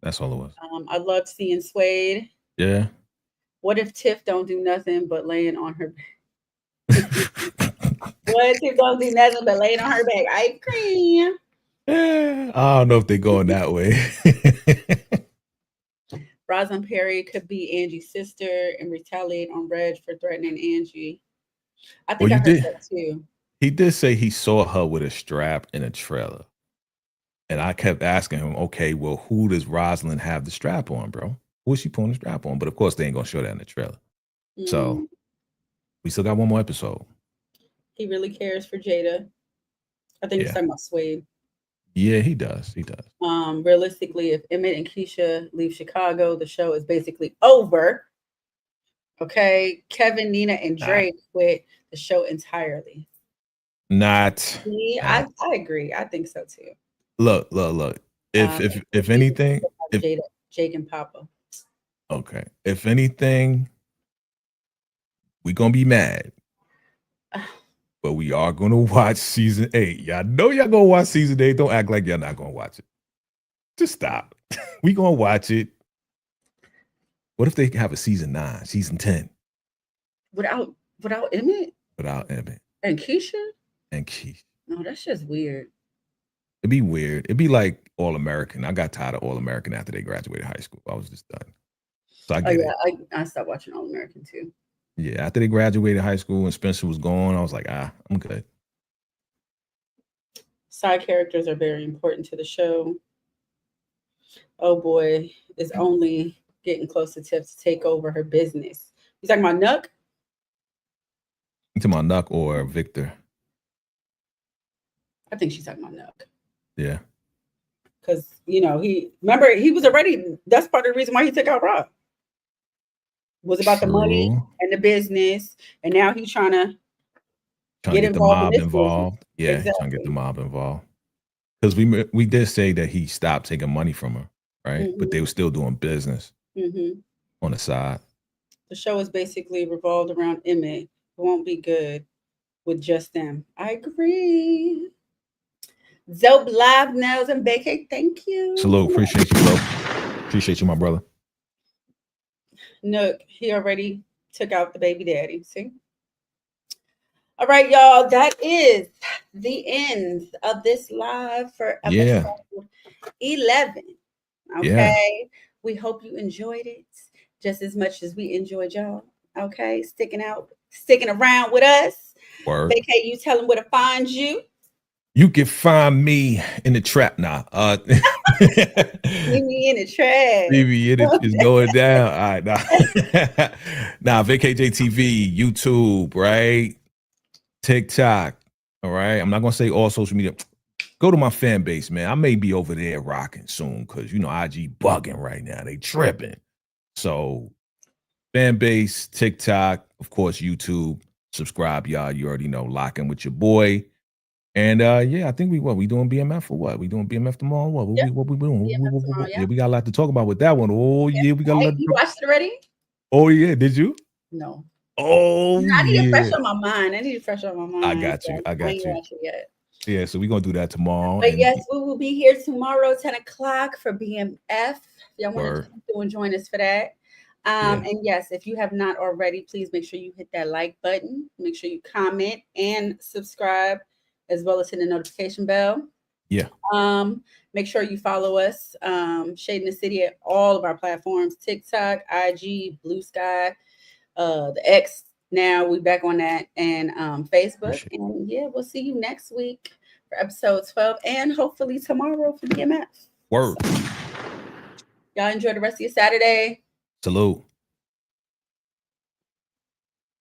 [SPEAKER 2] That's all it was.
[SPEAKER 1] I loved seeing Suede.
[SPEAKER 2] Yeah.
[SPEAKER 1] What if Tiff don't do nothing but laying on her back? What if Tiff don't do nothing but laying on her back? I agree.
[SPEAKER 2] I don't know if they're going that way.
[SPEAKER 1] Rosalind Perry could be Angie's sister and retaliate on Reg for threatening Angie. I think I heard that too.
[SPEAKER 2] He did say he saw her with a strap in a trailer. And I kept asking him, okay, well, who does Rosalind have the strap on, bro? Who is she pulling the strap on? But of course, they ain't going to show that in the trailer. So we still got one more episode.
[SPEAKER 1] He really cares for Jada. I think he's talking about Suede.
[SPEAKER 2] Yeah, he does.
[SPEAKER 1] Realistically, if Emmett and Keisha leave Chicago, the show is basically over. Okay. Kevin, Nina, and Drake quit the show entirely. I agree. I think so too.
[SPEAKER 2] Look. If anything,
[SPEAKER 1] Jake and Papa.
[SPEAKER 2] Okay. If anything, we're gonna be mad. But we are gonna watch season 8. Y'all know y'all gonna watch season 8. Don't act like y'all not gonna watch it. Just stop. We gonna watch it. What if they have a season 9, season 10?
[SPEAKER 1] Without Emmett?
[SPEAKER 2] Without Emmett.
[SPEAKER 1] And Keisha?
[SPEAKER 2] No,
[SPEAKER 1] that's just weird.
[SPEAKER 2] It'd be weird. It'd be like All American. I got tired of All American after they graduated high school. I was just done. So I get it.
[SPEAKER 1] I stopped watching All American too.
[SPEAKER 2] Yeah, after they graduated high school and Spencer was gone, I was like, I'm good.
[SPEAKER 1] Side characters are very important to the show. Oh boy, is only getting close to Tiff to take over her business. You talking about Nuck?
[SPEAKER 2] You talking about Nuck or Victor?
[SPEAKER 1] I think she's talking about Nuck.
[SPEAKER 2] Yeah.
[SPEAKER 1] Because, he was already, that's part of the reason why he took out Rob. Was about the money and the business. And now he's trying to get
[SPEAKER 2] the mob
[SPEAKER 1] involved.
[SPEAKER 2] Yeah, exactly. He's trying to get the mob involved. Because we did say that he stopped taking money from her, right? But they were still doing business on the side.
[SPEAKER 1] The show is basically revolved around Emmett. It won't be good with just them. I agree. Zope Live Nails and Vacay, thank you.
[SPEAKER 2] Salute, appreciate you, bro. Appreciate you, my brother.
[SPEAKER 1] Nook, he already took out the baby daddy. See? All right, y'all. That is the end of this live for episode 11. Okay. Yeah. We hope you enjoyed it just as much as we enjoyed y'all. Okay. Sticking around with us.
[SPEAKER 2] Word.
[SPEAKER 1] Vacay, you tell them where to find you.
[SPEAKER 2] You can find me in the trap now.
[SPEAKER 1] Leave me in the trap.
[SPEAKER 2] Leave me in it. It's going down. All right. Now, VKJTV, YouTube, right? TikTok. All right. I'm not going to say all social media. Go to my fan base, man. I may be over there rocking soon because, IG bugging right now. They tripping. So, fan base, TikTok, of course, YouTube. Subscribe, y'all. You already know. Lock in with your boy. And I think we doing BMF or what? We doing BMF tomorrow? What we doing? Tomorrow, yeah, we got a lot to talk about with that one. Oh yeah, we got a lot.
[SPEAKER 1] You watched it already?
[SPEAKER 2] Oh yeah, did you?
[SPEAKER 1] No.
[SPEAKER 2] Oh,
[SPEAKER 1] I need it fresh on my mind.
[SPEAKER 2] I got you. I ain't watched it yet. Yeah, so we're gonna do that tomorrow.
[SPEAKER 1] But yes, we will be here tomorrow, 10 o'clock for BMF. Y'all want to join us for that. And yes, if you have not already, please make sure you hit that like button. Make sure you comment and subscribe, as well as hit the notification bell.
[SPEAKER 2] Yeah.
[SPEAKER 1] Make sure you follow us, Shadeinthecity, at all of our platforms: TikTok, IG, Blue Sky, the X. Now we back on that, and Facebook. And we'll see you next week for episode 12, and hopefully tomorrow for BMF.
[SPEAKER 2] Word.
[SPEAKER 1] So, y'all enjoy the rest of your Saturday.
[SPEAKER 2] Salute.